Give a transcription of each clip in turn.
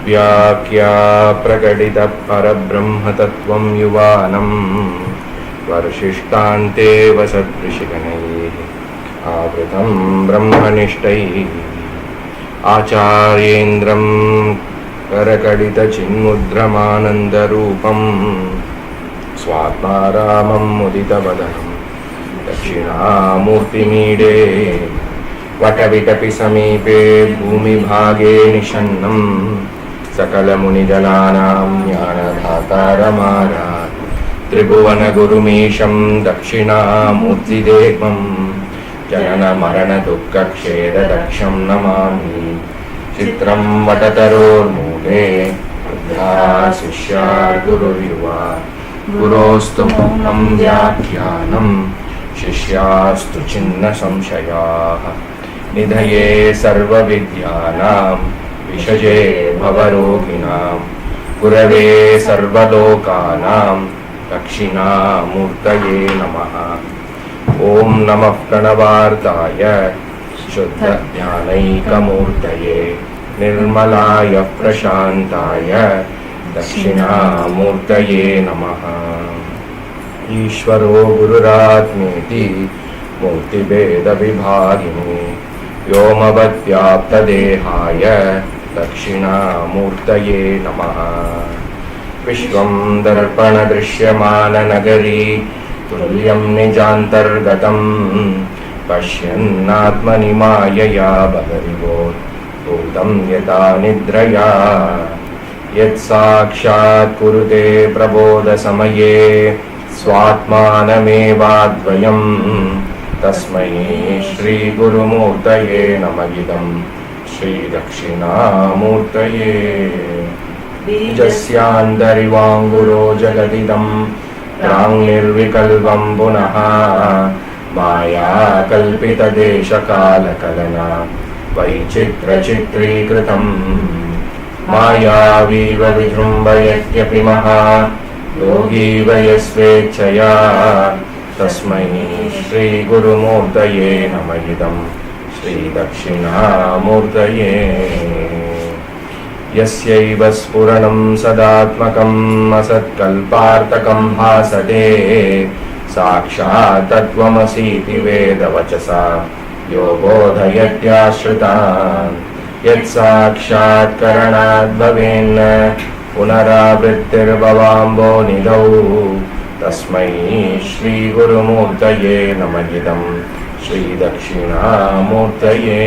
व्याख्या प्रकटित परब्रह्मतत्त्वं युवानं वर्षिष्टान्ते वसद्ऋषिगणैः आवृतं ब्रह्मनिष्ठैः आचार्येन्द्रं करकडितचिन्मुद्रमानन्दरूपं स्वात्मारामं मुदितवदनं दक्षिणामूर्तिमीडे वटविटपि समीपे भूमिभागे निषन्नं सकलमुनिजनानां ज्ञानदातारमारात् त्रिभुवनगुरुमीशं दक्षिणामूर्तिदेवं जननमरणदुःखक्षेददक्षं नमामि। चित्रं वटतरोर्मूले वृद्धा शिष्या गुरुर्युवा गुरोस्तु मौनं व्याख्यानं शिष्यास्तु छिन्न संशयाः निधये सर्वविद्यानां विषजे भवरोगिणां गुरवे सर्वलोकानां दक्षिणामूर्तये नमः। ॐ नमः प्रणवार्ताय शुद्धज्ञानैकमूर्तये निर्मलाय प्रशान्ताय दक्षिणामूर्तये नमः। ईश्वरो गुरुरात्मेति मूर्तिभेदविभागिने व्योमवद्व्याप्तदेहाय दक्षिणामूर्तये नमः। विश्वं दर्पणदृश्यमाननगरी तुल्यं निजान्तर्गतं पश्यन्नात्मनि मायया बहिर्भूतं यथा निद्रया यत्साक्षात् कुरुते प्रबोधसमये स्वात्मानमेवाद्वयं तस्मै श्रीगुरुमूर्तये नमः। श्रीदक्षिणामूर्तये बीजस्यान्तरिवाङ्गुरो जगदिदं प्राङ्निर्विकल्पं पुनः माया कल्पितदेशकालकलना वैचित्रचित्रीकृतम् मायावीव विजृम्भयत्यपि महा योगी वयस्वेच्छया तस्मै श्रीगुरुमूर्तये नमः। श्रीदक्षिणामूर्तये यस्यैव स्फुरणं सदात्मकम् असत्कल्पार्थकं भासते साक्षात् तत्त्वमसीति वेदवचसा यो बोधयत्याश्रितान् यत्साक्षात्करणाद् भवेन्न पुनरावृत्तिर्भवाम्भो निधौ तस्मै श्रीगुरुमूर्तये नमः। श्रीदक्षिणामूर्तये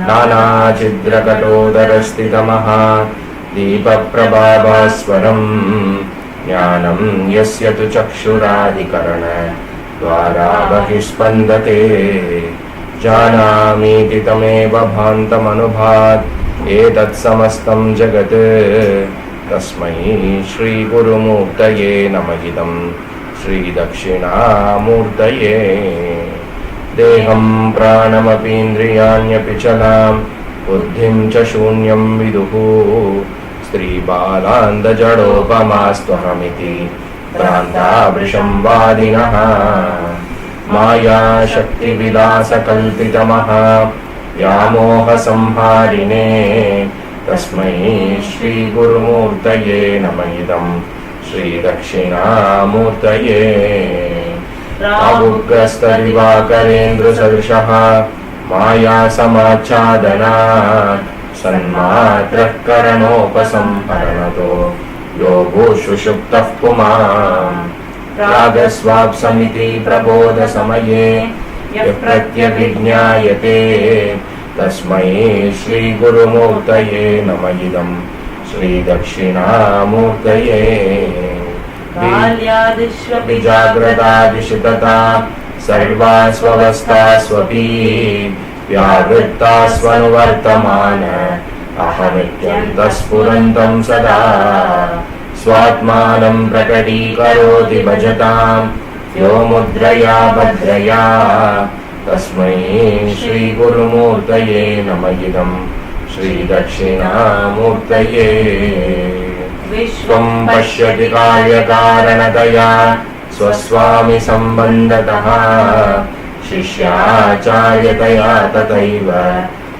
नानाचिद्रकटोदरस्थितमः दीपप्रभाभास्वरं ज्ञानं यस्य तु चक्षुरादिकरणद्वारा बहिस्पन्दते जानामीति तमेव भान्तमनुभात् एतत्समस्तं जगत् तस्मै श्रीगुरुमूर्तये नमः। श्रीदक्षिणामूर्तये देहं प्राणमपीन्द्रियाण्यपि चलां बुद्धिं च शून्यं विदुः स्त्रीबालान्दजडोपमास्त्वहमिति भ्रान्ता वृषंवादिनः मायाशक्तिविलासकल्पितमः व्यामोहसंहारिणे तस्मै श्रीगुरुमूर्तये नमः। श्रीदक्षिणामूर्तये राहुग्रस्तदिवाकरेन्द्रसदृशः मायासमाच्छादनात् सन्मात्रः करणोपसंहरणतो योगो सुषुप्तः पुमान् रागस्वाप्समिति प्रबोधसमये यः प्रत्यभिज्ञायते तस्मै श्रीगुरुमूर्तये नमः। श्रीदक्षिणामूर्तये बाल्यादिष्वपि जाग्रतादिषु तथा सर्वास्वस्थास्वपि व्यावृत्तास्वनुवर्तमान अहमित्यन्तःस्फुरन्तं सदा स्वात्मानं प्रकटीकरोति भजतां यो मुद्रया भद्रया तस्मै श्रीगुरुमूर्तये नमः। श्रीदक्षिणामूर्तये विश्वं पश्यति कार्यकारणतया स्वस्वामि सम्बन्धतः शिष्याचार्यतया तथैव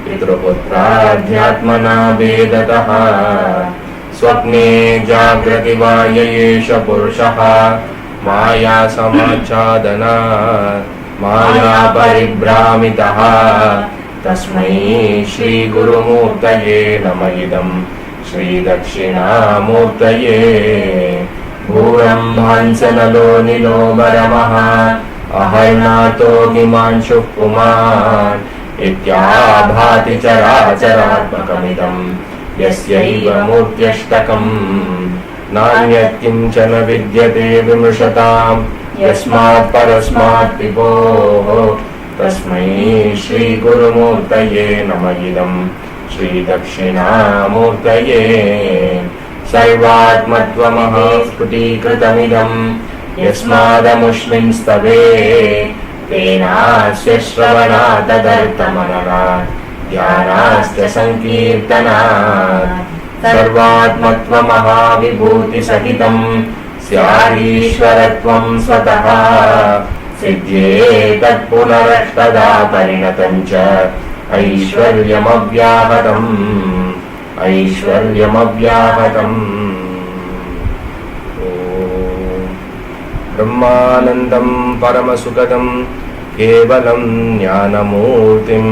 पितृपुत्राध्यात्मना भेदतः स्वप्ने जागृति वा येष पुरुषः माया समाच्छादनात् माया परिभ्रामितः तस्मै श्री गुरुमूर्तये नमः इदं श्री दक्षिणामूर्तये भूरंभांसनलो नीलो वरमः अहर्नातो हिमांशुः पुमान् इत्याभाति चराचरात्मकमिदं यस्यैव मूर्त्यष्टकम् नान्यत् किंचन विद्यते विमृशताम् यस्मात् परस्मात् विभोः तस्मै श्री गुरुमूर्तये नमः इदं श्री दक्षिणामूर्तये सर्वात्मत्वमः स्फुटीकृतमिदं यस्मादमुष्मिन् स्तवे तेनास्य श्रवणात् तदर्थमननात् ध्यानास्य संकीर्तनात् सर्वात्मत्वमहाविभूतिसहितं स्यादीश्वरत्वं स्वतः सिद्ध्येतत् पुनरष्टधा परिणतं च ऐश्वर्यमव्याहतम् ऐश्वर्यमव्याहतम् ब्रह्मानन्दं परमसुखदं केवलं ज्ञानमूर्तिं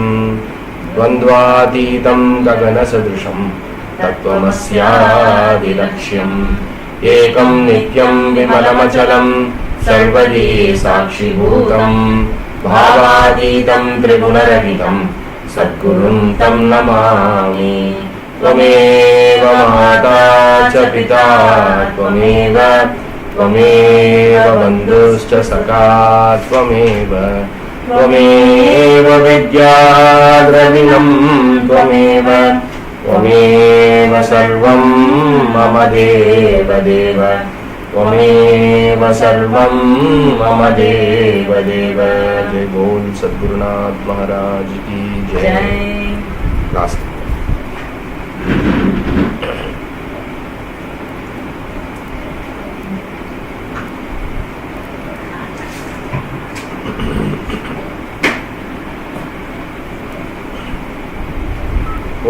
द्वन्द्वातीतं गगनसदृशं तत्त्वमस्यादिलक्ष्यम् एकं नित्यं विमलमचलं सर्वदी साक्षिभूतं भावातीतं त्रिगुणरहितं सद्गुरुं तं नमामि त्वमेव माता च पिता त्वमेव बन्धुश्च सखा त्वमेव विद्या द्रविणं त्वमेव सर्वं मम देव त्वमेव सर्वं मम देव जय बोल सद्गुरुनाथ महाराज की जय। लास्ट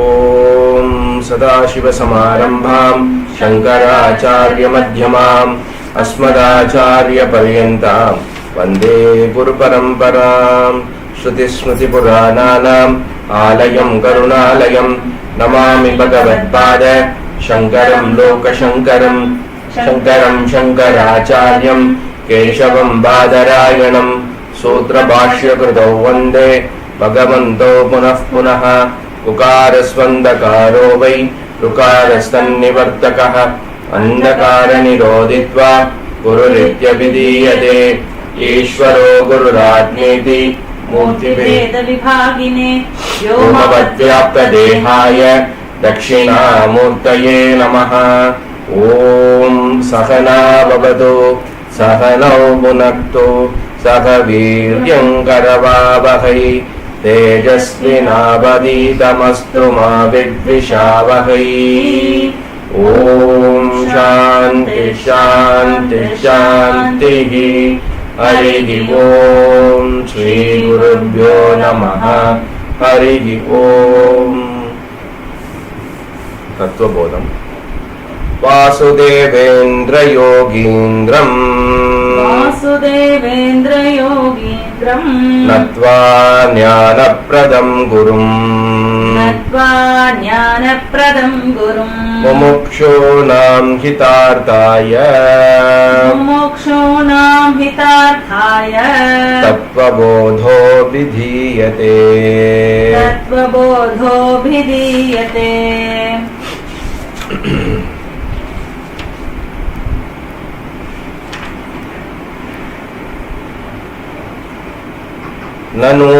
ओम सदाशिवसमारंभां शंकराचार्यमध्यमाम् अस्मदाचार्यपर्यन्तां वन्दे गुरुपरम्परां श्रुतिस्मृतिपुराणानाम् आलयं करुणालयं नमामि भगवत्पाद शंकरं लोकशंकरं शंकराचार्यं केशवं बादरायणं सूत्रभाष्यकृतौ वन्दे भगवन्तौ पुनः पुनः उकारस्वन्दकारो वै ऋकारस्तन्निवर्तकः अन्धकारनिरोधित्वा गुरुरित्यभिधीयते ईश्वरो गुरुरात्मेति मूर्तिभेदविभागिने व्योमवद्व्याप्तदेहाय दक्षिणामूर्तये नमः। ॐ सहना भवतु सहनौ भुनक्तु सह वीर्यं करवावहै तेजस्विनावधीतमस्तु मा विद्विषावहै। ॐ शान्ति शान्ति शान्तिः। हरिः ॐ श्री गुरुभ्यो नमः। हरिः ॐ। तत्वबोधम्। वासुदेवेन्द्रयोगीन्द्रम् नत्वा ज्ञानप्रदं गुरुम् मुमुक्षूणां हितार्थाय तत्त्वबोधो विधीयते। ननु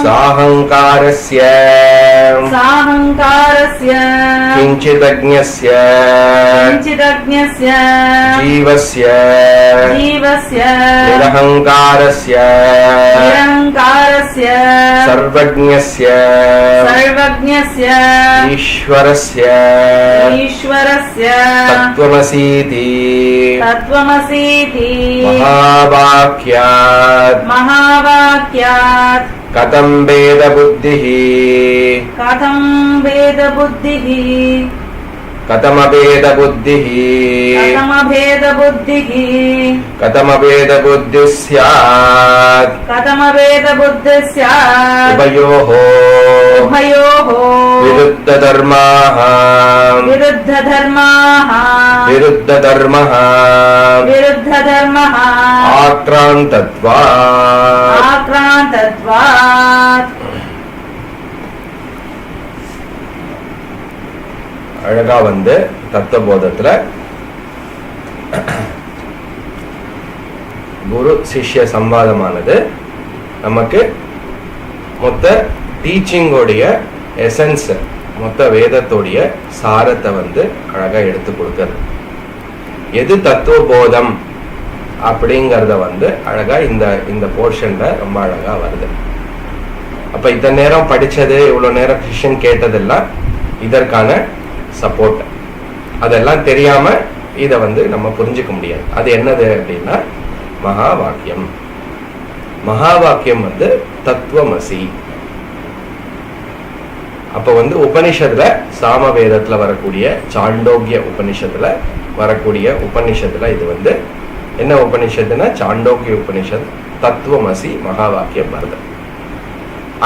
साहंकारस्य किंचिदज्ञस्य जीवस्य निरहंकारस्य सर्वज्ञस्य ईश्वरस्य तत्त्वमसीति तत्त्वमसीति महावाक्यात् कथं भेदबुद्धिः कथमभेदबुद्धिः स्यात् उभयोः विरुद्धधर्माः आक्रान्तत्वात् அழகா வந்து தத்துவபோதத்துல குரு சிஷ்ய சம்வாதமானது நமக்கு மொத்த டீச்சிங்கோடைய எசன்ஸ், மொத்த வேதத்தோடைய சாரத்தை வந்து அழகா எடுத்து கொடுக்கிறது. எது தத்துவபோதம் அப்படிங்கறத வந்து அழகா இந்த போர்ஷன்ல ரொம்ப அழகா வருது. அப்ப இத்தனை நேரம் படிச்சது, இவ்வளவு நேரம் கிருஷ்ணன் கேட்டதெல்லாம் இதற்கான சப்போர்ட். அதெல்லாம் தெரியாம இத வந்து நம்ம புரிஞ்சுக்க முடியாது. அது என்னது அப்படின்னா மகா வாக்கியம். மகா வாக்கியம் வந்து தத்துவமசி. அப்ப வந்து உபனிஷத்துல, சாமவேதத்துல வரக்கூடிய சாண்டோக்கிய உபனிஷத்துல வரக்கூடிய உபனிஷத்துல இது வந்து என்ன உபனிஷத்துனா சாண்டோக்கிய உபனிஷத். தத்துவமசி மகா வாக்கியம் வருது.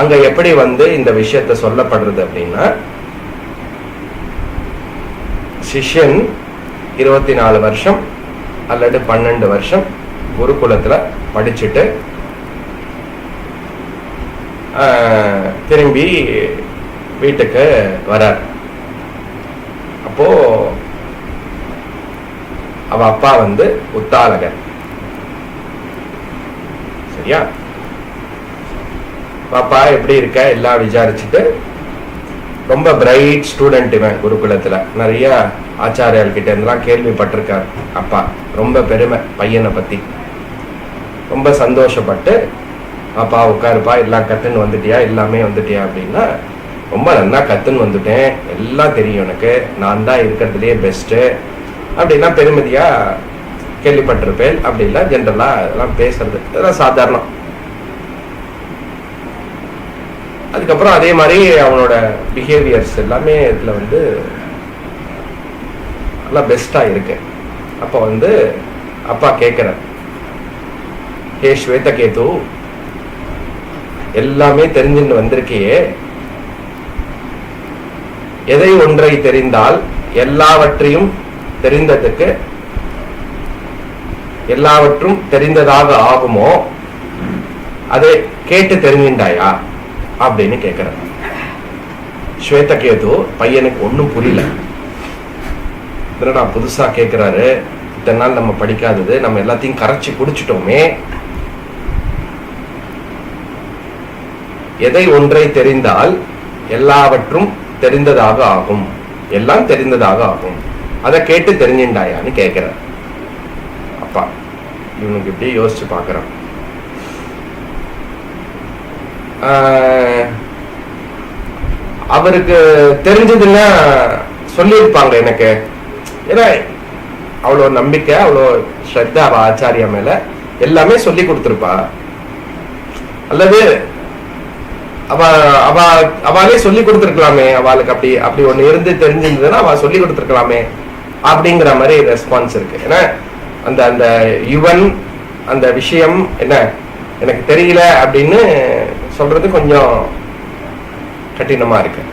அங்க எப்படி வந்து இந்த விஷயத்த சொல்லப்படுறது அப்படின்னா, சிஷ்யன் 24 வருஷம் அல்லது 12 வருஷம் குருகுலத்துல படிச்சுட்டு திரும்பி வீட்டுக்கு வரார். அப்போ அவ அப்பா வந்து உத்தாலகர். சரியா? பாப்பா எப்படி இருக்க எல்லாம் விசாரிச்சுட்டு, ரொம்ப பிரைட் ஸ்டூடெண்ட் இவன் குருகுலத்துல, நிறைய ஆச்சாரியால் கிட்ட இருந்தெல்லாம் கேள்விப்பட்டிருக்கார் அப்பா. ரொம்ப பெருமை பையனை பத்தி. ரொம்ப சந்தோஷப்பட்டு, அப்பா உட்காருப்பா, எல்லாம் கத்துன்னு வந்துட்டியா, எல்லாமே வந்துட்டியா அப்படின்னா, ரொம்ப நல்லா கத்துன்னு வந்துட்டேன், எல்லாம் தெரியும் எனக்கு, நான் தான் இருக்கிறதுலயே பெஸ்ட்டு அப்படின்னா பெருமதியா கேள்விப்பட்டிருப்பேன். அப்படிலாம் ஜென்ரலா அதெல்லாம் பேசுறது இதெல்லாம் சாதாரணம். அதுக்கப்புறம் அதே மாதிரி அவனோட பிஹேவியர்ஸ் எல்லாமே இதுல வந்து நல்லா பெஸ்டா இருக்கு. அப்ப வந்து அப்பா கேட்கிற, ஹே ஸ்வேதகேது, எல்லாமே தெரிஞ்சுன்னு வந்திருக்கியே, எதை ஒன்றை தெரிந்தால் எல்லாவற்றையும் தெரிந்ததுக்கு எல்லாவற்றும் தெரிந்ததாக ஆகுமோ அதை கேட்டு தெரிஞ்சின்றாயா அப்படின்னு கேட்கிற. ஸ்வேதகேது பையனுக்கு ஒன்னும் புரியல. நான் புதுசா கேட்கிறாரு, இத்தனை நாள் நம்ம படிக்காதது, நம்ம எல்லாத்தையும் கரைச்சி குடிச்சிட்டோமே. எதை ஒன்றை தெரிந்தால் எல்லாவற்றும் தெரிந்ததாக ஆகும், எல்லாம் தெரிந்ததாக ஆகும், அதை கேட்டு தெரிஞ்சின்றாயான்னு கேட்கிற அப்பா. இவனுக்கு இப்படி யோசிச்சு பாக்குறான். அவருக்கு தெரிஞ்சதுன்னா சொல்லியிருப்பாங்க எனக்கு, ஏன்னா அவ்வளோ நம்பிக்கை, அவ்வளோ ஸ்ரத்தா அவ ஆச்சாரியா மேல, எல்லாமே சொல்லி கொடுத்துருப்பா. அல்லது அவளே சொல்லி கொடுத்துருக்கலாமே, அவளுக்கு அப்படி அப்படி ஒண்ணு இருந்து தெரிஞ்சிருந்ததுன்னா அவ சொல்லி கொடுத்துருக்கலாமே அப்படிங்கிற மாதிரி ரெஸ்பான்ஸ் இருக்கு. ஏன்னா அந்த அந்த யுவன் அந்த விஷயம் என்ன எனக்கு தெரியல அப்படின்னு சொல்றது கொஞ்சம் கடினமா இருக்கு.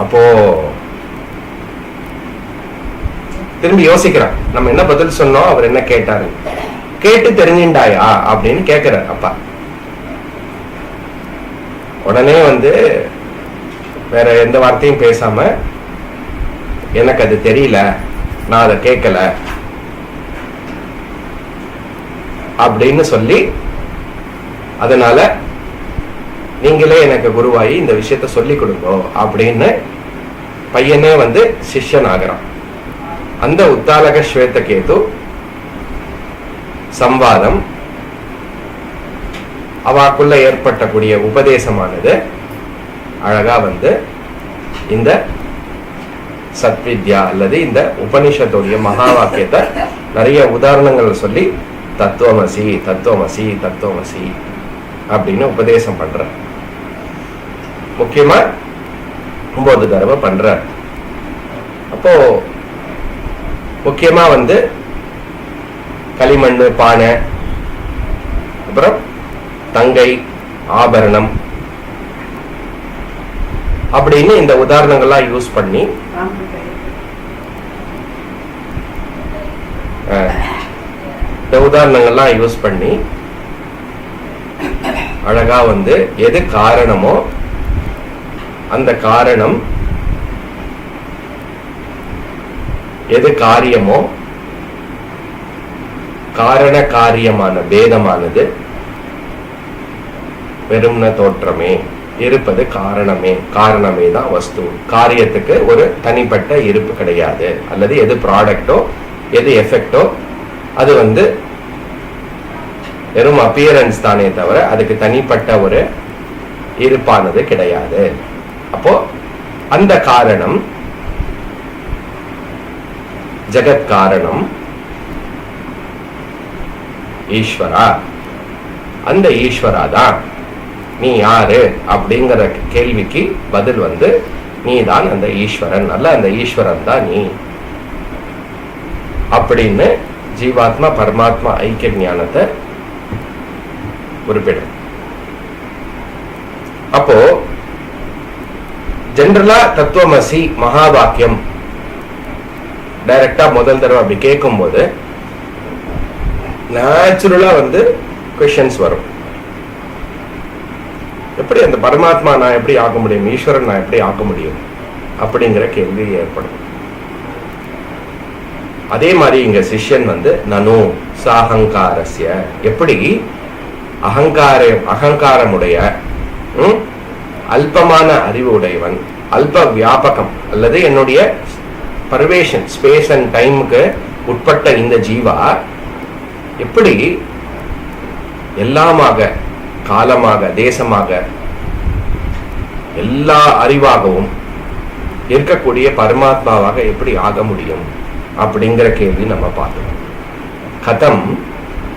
அப்போ திரும்பி யோசிக்கிறான், நம்ம என்ன பதில் சொன்னோம், அவர் என்ன கேட்டாரு, கேட்டு தெரிஞ்சின்றாயா அப்படின்னு கேட்கிற அப்பா. உடனே வந்து வேற எந்த வார்த்தையும் பேசாம, எனக்கு அது தெரியல, நான் அதை கேட்கல அப்படின்னு சொல்லி, அதனால நீங்களே எனக்கு குருவாயி இந்த விஷயத்த சொல்லி கொடுங்க அப்படின்னு பையனே வந்து சிஷ்யன் ஆகிறான். அந்த உத்தாலக ஸ்வேதகேது சம்வாதம், அவாக்குள்ள ஏற்பட்டக்கூடிய உபதேசமானது அழகா வந்து இந்த சத்வித்யா அல்லது இந்த உபனிஷத்துடைய மகா வாக்கியத்தை நிறைய உதாரணங்கள் சொல்லி தத்துவமசி தத்துவமசி தத்துவமசி அப்படின்னு உபதேசம் பண்ற. முக்கியமா 9 தடவை பண்ற. அப்போ முக்கியமா களிமண்ணு, பானை, அப்புறம் தங்கை, ஆபரணம் அப்படின்னு இந்த உதாரணங்கள்லாம் யூஸ் பண்ணி இந்த உதாரணங்கள்லாம் யூஸ் பண்ணி அழகா எது காரணமோ அந்த காரணம், எது காரியமோ காரண காரியமான பேதமானது வெறும்ன தோற்றமே, இருப்பது காரணமே, காரணமே தான் வஸ்து. காரியத்துக்கு ஒரு தனிப்பட்ட இருப்பு கிடையாது. அல்லது எது ப்ராடக்டோ எது எஃபெக்டோ அது வெறும் அப்பியரன்ஸ் தானே தவிர அதுக்கு தனிப்பட்ட ஒரு இருப்பானது கிடையாது. அப்போ அந்த காரணம் ஜெகத் காரணம் ஈஸ்வரா. அந்த ஈஸ்வரா தான் நீ யாரு அப்படிங்கிற கேள்விக்கு பதில் நீ தான் அந்த ஈஸ்வரன், அல்ல அந்த ஈஸ்வரன் தான் நீ அப்படின்னு ஜீவாத்மா பரமாத்மா ஐக்கிய ஞானத்தை குறிப்பிடும். அப்போ ஜெனரலா தத்துவமசி மகா வாக்கியம் டைரக்டா முதல் தடவை அப்படி கேட்கும் போது நேச்சுரலா क्वेश्चंस வரும். எப்படி அந்த பரமாத்மா நான் எப்படி ஆக முடியும், ஈஸ்வரன் நான் எப்படி ஆக முடியும் அப்படிங்கிற கேள்வி ஏற்படும். அதே மாதிரி இங்க சிஷ்யன் நனு சாஹங்காரஸ்ய, எப்படி அகங்காரமுடைய அல்பமான அறிவு உடையவன், அல்ப வியாபகம் அல்லது என்னுடைய பர்வேஷன் ஸ்பேஸ் அண்ட் டைமுக்கு உட்பட்ட இந்த ஜீவா எப்படி எல்லாமாக, காலமாக, தேசமாக, எல்லா அறிவாகவும் இருக்கக்கூடிய பரமாத்மாவாக எப்படி ஆக முடியும் அப்படிங்கிற கேள்வி நம்ம பார்த்தோம். கதம்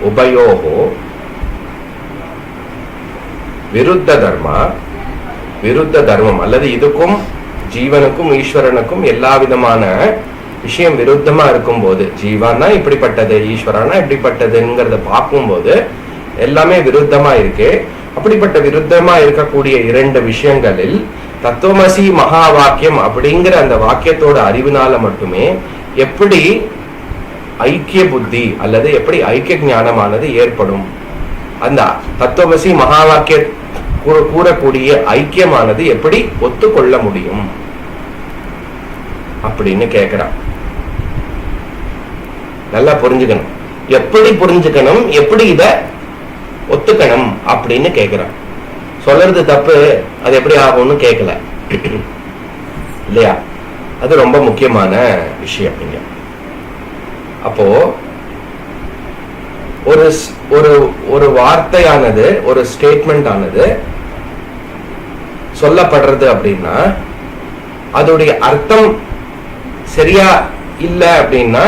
உபயோகோ விருத்த தர்மா, விருத்த தர்மம் அல்லது இதுக்கும் ஜீவனுக்கும் ஈஸ்வரனுக்கும் எல்லா விதமான விஷயம் விருத்தமா இருக்கும் போது, ஜீவானா இப்படிப்பட்டது, ஈஸ்வரனா இப்படிப்பட்டதுங்கிறத பார்க்கும்போது எல்லாமே விருத்தமா இருக்கு. அப்படிப்பட்ட விருத்தமா இருக்கக்கூடிய 2 விஷயங்களில் தத்துவமசி மகா வாக்கியம் அப்படிங்கிற அந்த வாக்கியத்தோட அறிவினால மட்டுமே எப்படி ஐக்கிய புத்தி அல்லது எப்படி ஐக்கிய ஞானமானது ஏற்படும், அந்த தத்துவமசி மகா வாக்கிய கூறக்கூடிய ஐக்கியமானது எப்படி ஒத்துக்கொள்ள முடியும் அப்படின்னு கேட்கிறான். நல்லா புரிஞ்சுக்கணும், எப்படி புரிஞ்சுக்கணும், எப்படி இத ஒத்துக்கணும் அப்படின்னு கேட்கிறான். சொல்றது தப்பு, அது எப்படி ஆகும்னு கேட்கல இல்லையா? அது ரொம்ப முக்கியமான விஷயம். இங்க அப்போ ஒரு வார்த்தையானது, ஒரு ஸ்டேட்மெண்ட் ஆனது சொல்லப்படுறது அப்படின்னா அதோடைய அர்த்தம் சரியா இல்ல அப்படின்னா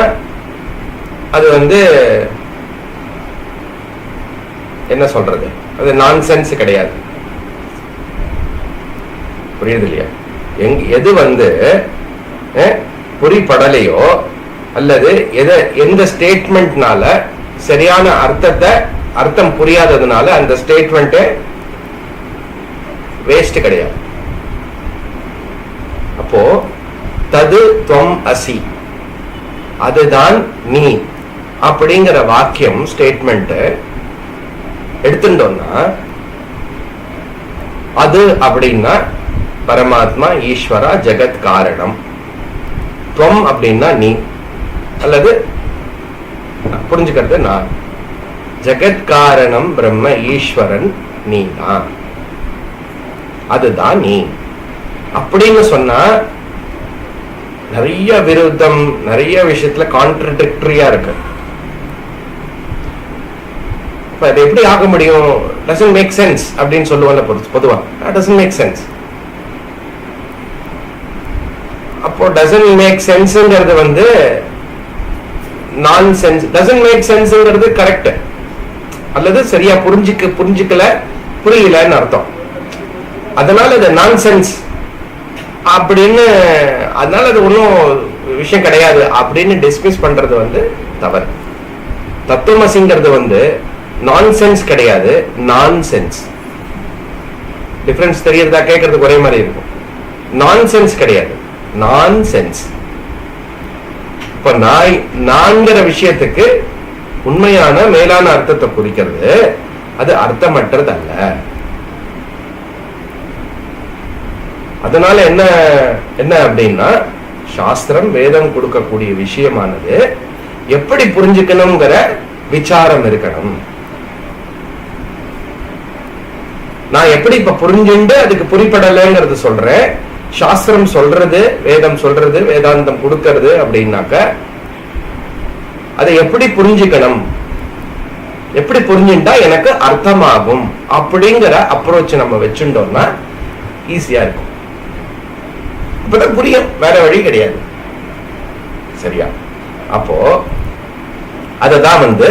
அது என்ன சொல்றது, அது நான்சென்ஸ் கிடையாது. புரியுது இல்லையா? எது புரிபடலையோ அல்லது எந்த ஸ்டேட்மெண்ட்னால சரியான அர்த்தம் புரியாததுனால அந்த ஸ்டேட்மெண்ட் வேஸ்ட் கிடையாது. அப்போ தது துவம் அசி, அதுதான் நீ அப்படிங்கிற வாக்கியம் ஸ்டேட்மெண்ட் எடுத்துட்டோம்னா அது அப்படின்னா பரமாத்மா, ஈஸ்வரா, ஜெகத் காரணம். துவம் அப்படின்னா நீ, அல்லது புரிஞ்சுக்கிறது நான். ஜெகத் காரணம் பிரம்ம ஈஸ்வரன் நீ தான், அதுதான் நீ அப்படின்னு சொன்னா நிறைய விருத்தம், நிறைய விஷயத்துல கான்ட்ரடிக்டரியா இருக்கு. அது எப்படி ஆக முடியும்? doesn't make sense அப்படின்னு சொல்லுவாங்க பொதுவா. doesn't make sense. அப்போ அப்போ டசன்ட் மேக் சென்ஸ்ங்கிறது வந்து நான் சென்ஸ். டசன்ட் மேக் சென்ஸ்ங்கிறது கரெக்ட் அல்லது சரியா புரிஞ்சுக்கல புரியலன்னு அர்த்தம். அதனால அது நான் சென்ஸ் அப்படின்னு, அதனால அது ஒன்றும் விஷயம் கிடையாது அப்படின்னு டிஸ்மிஸ் பண்றது வந்து தவறு. தத்துவமசிங்கிறது வந்து நான் சென்ஸ் கிடையாது, நான் சென்ஸ். டிஃபரன்ஸ் தெரியறதா? கேட்கறதுக்கு ஒரே மாதிரி இருக்கும். நான் சென்ஸ் கிடையாது, நான் சென்ஸ். இப்ப நான்கிற விஷயத்துக்கு உண்மையான மேலான அர்த்தத்தை குறிக்கிறது, அது அர்த்தமற்றது அல்ல. அதனால என்ன என்ன அப்படின்னா, சாஸ்திரம் வேதம் கொடுக்கக்கூடிய விஷயமானது எப்படி புரிஞ்சுக்கணுங்கிற விசாரம் இருக்கணும். நான் எப்படி இப்ப புரிஞ்சுண்டு அதுக்கு புரிப்படலைங்கிறது சொல்றேன். சாஸ்திரம் சொல்றது, வேதம் சொல்றது, வேதாந்தம் கொடுக்கறது அப்படின்னாக்க அதை எப்படி புரிஞ்சுக்கணும், எப்படி புரிஞ்சுட்டா எனக்கு அர்த்தமாகும் அப்படிங்கிற அப்ரோச் நம்ம வச்சுட்டோம்னா ஈஸியா இருக்கும். அப்பதான் புரியும், வேற வழி கிடையாது. சரியா? அப்போ அததான் வந்து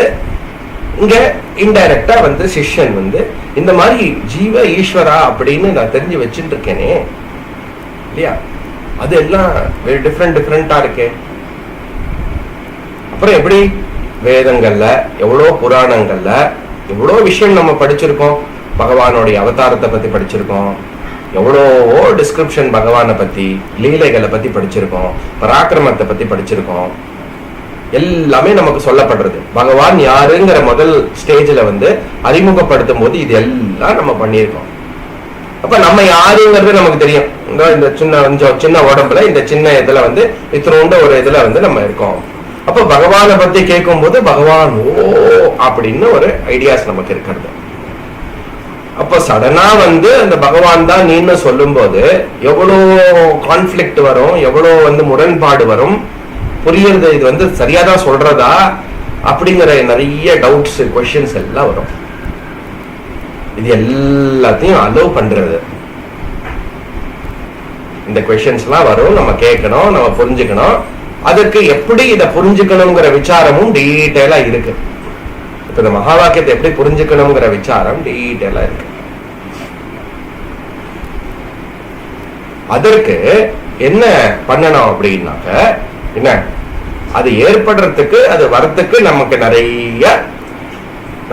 இங்க இன்டைரக்டா வந்து சிஷ்யன் வந்து இந்த மாதிரி ஜீவ ஈஸ்வரா அப்படின்னு நான் தெரிஞ்சு வச்சுட்டு இருக்கேனே இல்லையா, அது எல்லாம் டிஃப்ரெண்டா இருக்கே. அப்புறம் எப்படி வேதங்கள்ல எவ்வளோ புராணங்கள்ல எவ்வளோ விஷயம் நம்ம படிச்சிருக்கோம். பகவானுடைய அவதாரத்தை பத்தி படிச்சிருக்கோம், எவ்வளோ டிஸ்கிரிப்ஷன் பகவானை பத்தி, லீலைகளை பத்தி படிச்சிருக்கோம், பராக்கிரமத்தை பத்தி படிச்சிருக்கோம். எல்லாமே நமக்கு சொல்லப்படுறது. பகவான் யாருங்கிற முதல் ஸ்டேஜ்ல வந்து அறிமுகப்படுத்தும் போது இது எல்லாம் நம்ம பண்ணியிருக்கோம். அப்ப நம்ம யாருங்கிறது நமக்கு தெரியும். இந்த சின்ன உடம்புல இந்த சின்ன இதுல வந்து இத்தினோண்ட ஒரு இதுல வந்து நம்ம இருக்கோம். அப்ப பகவானை பத்தி கேட்கும் போது பகவான் ஓ அப்படின்னு ஒரு ஐடியாஸ் நமக்கு இருக்கிறது. அப்ப சடனா வந்து அந்த பகவான் தான் நீன்னு சொல்லும் போது எவ்வளோ கான்ஃபிளிக்ட் வரும், எவ்வளோ வந்து முரண்பாடு வரும். புரியுறது, இது வந்து சரியாதான் சொல்றதா அப்படிங்கிற நிறைய டவுட்ஸ், கொஸ்டின்ஸ் எல்லாம் வரும். இது எல்லாத்தையும் அலோவ் பண்றது. இந்த கொஸ்டின்ஸ் எல்லாம் வரும், நம்ம கேட்கணும், நம்ம புரிஞ்சுக்கணும். அதுக்கு எப்படி இதை புரிஞ்சுக்கணுங்கிற விசாரமும் டீட்டெயிலா இருக்கு. இப்ப இந்த மகா வாக்கியத்தை எப்படி புரிஞ்சுக்கணுங்கிற விசாரம் டீட்டெயிலா இருக்கு. அதற்கு என்ன பண்ணணும் அப்படின்னாக்க, என்ன அது ஏற்படுறதுக்கு, அது வரத்துக்கு நமக்கு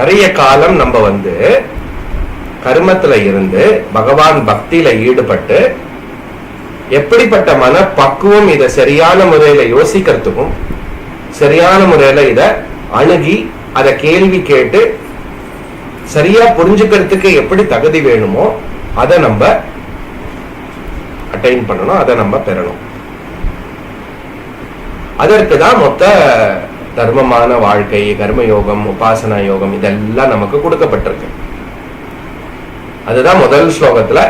நிறைய காலம் நம்ம வந்து கர்மத்துல இருந்து பகவான் பக்தியில ஈடுபட்டு எப்படிப்பட்ட மன பக்குவம் இதை சரியான முறையில யோசிக்கிறதுக்கும், சரியான முறையில இத அணுகி அதை கேள்வி கேட்டு சரியா புரிஞ்சுக்கிறதுக்கு எப்படி தகுதி வேணுமோ அதை நம்ம அட்டைன் பண்ணணும், அதை நம்ம பெறணும். அதற்குதான் மொத்த தர்மமான வாழ்க்கை, கர்மயோகம், உபாசனா யோகம் இதெல்லாம் நமக்கு கொடுக்கப்பட்டிருக்கு. அதுதான் முதல் ஸ்லோகத்துல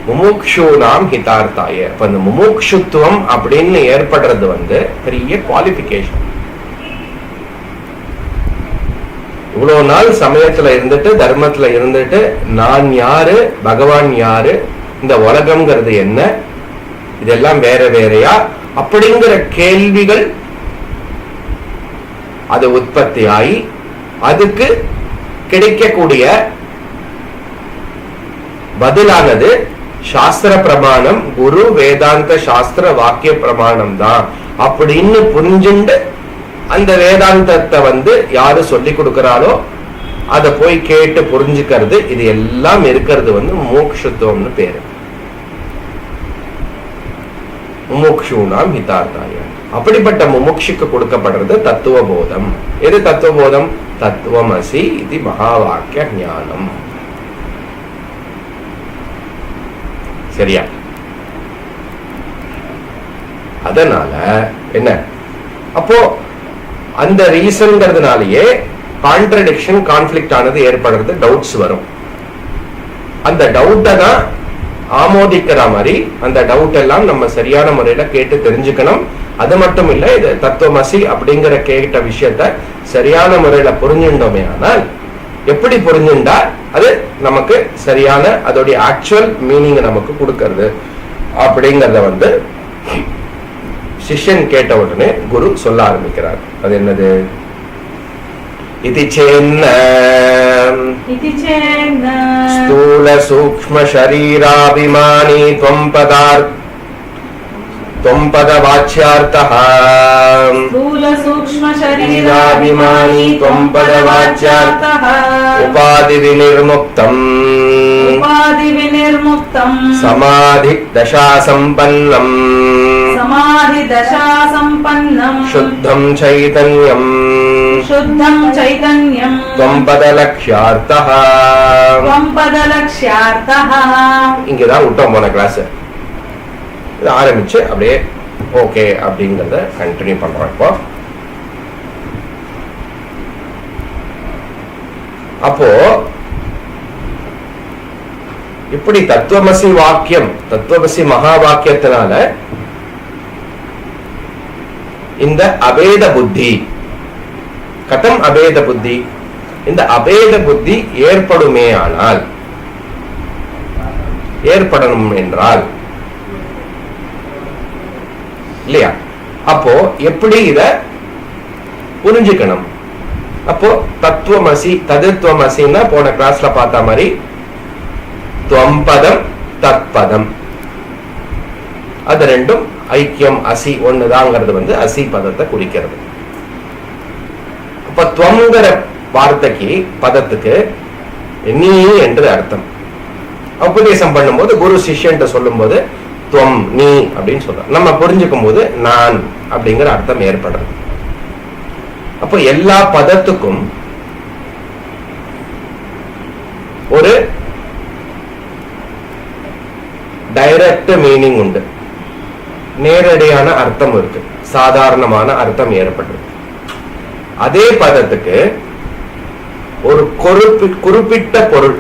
முமுக்ஷூனாம் ஹிதார்த்தாய. இப்ப இந்த முமுக்ஷுத்துவம் அப்படின்னு ஏற்படுறது வந்து பெரிய குவாலிபிகேஷன். இவ்வளவு நாள் சமயத்துல இருந்துட்டு, தர்மத்துல இருந்துட்டு, நான் யாரு, பகவான் யாரு, இந்த உலகம்ங்கிறது என்ன, இதெல்லாம் வேற வேறையா அப்படிங்கிற கேள்விகள் அது உற்பத்தி ஆகி அதுக்கு கிடைக்கக்கூடிய பதிலானது சாஸ்திர பிரமாணம், குரு வேதாந்த சாஸ்திர வாக்கிய பிரமாணம் தான் அப்படின்னு புரிஞ்சுண்டு அந்த வேதாந்தத்தை வந்து யாரு சொல்லி கொடுக்கிறாரோ அதை போய் கேட்டு புரிஞ்சுக்கிறது, இது எல்லாம் இருக்கிறது வந்து மோக்ஷத்துவம்னு பேரு. முமுக்ஷூனாம் ஹிதார்த்தாய. அப்படிப்பட்ட முமுக்ஷுக்கு கொடுக்கப்படுறது தத்துவ போதம். எது தத்துவ போதம்? தத்துவமசி இது மகா வாக்கிய ஞானம். சரியா? அதனால என்ன, அப்போ அந்த ரீசன்ங்கிறதுனாலயே கான்ட்ரடிக்ஷன், கான்ஃபிளிக்ட் ஆனது ஏற்படுறது, டவுட்ஸ் வரும். அந்த டவுட்டை தான் ஆமோதிக்கிற மாதிரி அந்த டவுட் எல்லாம் நம்ம சரியான முறையில கேட்டு தெரிஞ்சுக்கணும். அது மட்டும் இல்ல, இது தத்துவமசி அப்படிங்கிற கேட்ட விஷயத்த சரியான முறையில புரிஞ்சுட்டோமே ஆனால், எப்படி புரிஞ்சுண்டா அது நமக்கு சரியான அதோடைய ஆக்சுவல் மீனிங் நமக்கு கொடுக்கறது அப்படிங்கறத வந்து சிஷ்யன் கேட்ட உடனே குரு சொல்ல ஆரம்பிக்கிறார். அது என்னது? இதி சேன்ன ஸ்தூல சூக்ஷ்ம ஷரீராபிமானி த்வம் பதவாச்யார்த்தः ஸ்தூல சூக்ஷ்ம ஷரீராபிமானி த்வம் பதவாச்யார்த்தः உபாதி விநிர்முக்தம் சமாதி தசா சம்பன்னம் சுத்தம் சைதன்யம் த்வம் பதலக்ஷ்யார்த்தः. இங்கதான் விட்டோம் போன கிளாஸ். இது ஆரம்பிச்சு அப்படியே ஓகே அப்படிங்கறத கண்டினியூ பண்றோம். இப்போ அப்போ இப்படி தத்துவமசி வாக்கியம், தத்துவமசி மகா வாக்கியத்தினால இந்த அபேத புத்தி, கதம் அபேத புத்தி, இந்த அபேத புத்தி ஏற்படுமே ஆனால், ஏற்படணும் என்றால் இல்லையா, அப்போ எப்படி இத புரிஞ்சுக்கணும்? அப்போ தத்துவமசி தத்துவமசின்னா போன கிளாஸ்ல பார்த்த மாதிரி துவம்பதம் தத்பதம், அது ரெண்டும் ஐக்கியம் அசி ஒண்ணுதாங்கிறது அசி பதத்தை குறிக்கிறது. அப்ப துவங்கிற வார்த்தைக்கு பதத்துக்கு நீ என்று அர்த்தம். உபதேசம் பண்ணும்போது குரு சிஷ்யன்ட்ட சொல்லும் போது துவம் நீ அப்படின்னு சொல்ற, நம்ம புரிஞ்சுக்கும் போது நான் அப்படிங்கிற அர்த்தம் ஏற்படுறது. அப்போ எல்லா பதத்துக்கும் ஒரு டைரக்ட் மீனிங் உண்டு, நேரடியான அர்த்தம் இருக்கு, சாதாரணமான அர்த்தம் ஏற்படுறது. அதே பதத்துக்கு ஒரு குறிப்பிட்ட பொருள்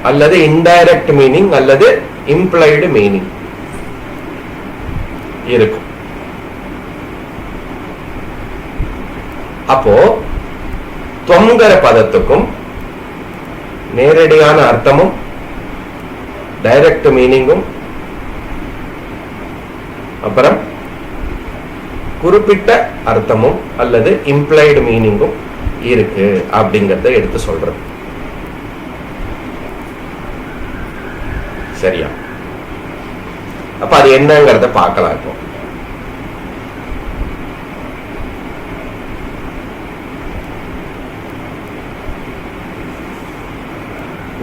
அல்லது இன்டைரக்ட் மீனிங் அல்லது இம்ப்ளைடு மீனிங் இருக்கும். அப்போ தொங்கிற பதத்துக்கும் நேரடியான அர்த்தமும் டைரக்ட் மீனிங்கும் அப்புறம் குறிப்பிட்ட அர்த்தமும் அல்லது இம்ப்ளைடு மீனிங்கும் இருக்கு அப்படிங்கறத எடுத்து சொல்றது. சரியா? அப்ப அது என்னங்கறத பார்க்கலாம். இப்போ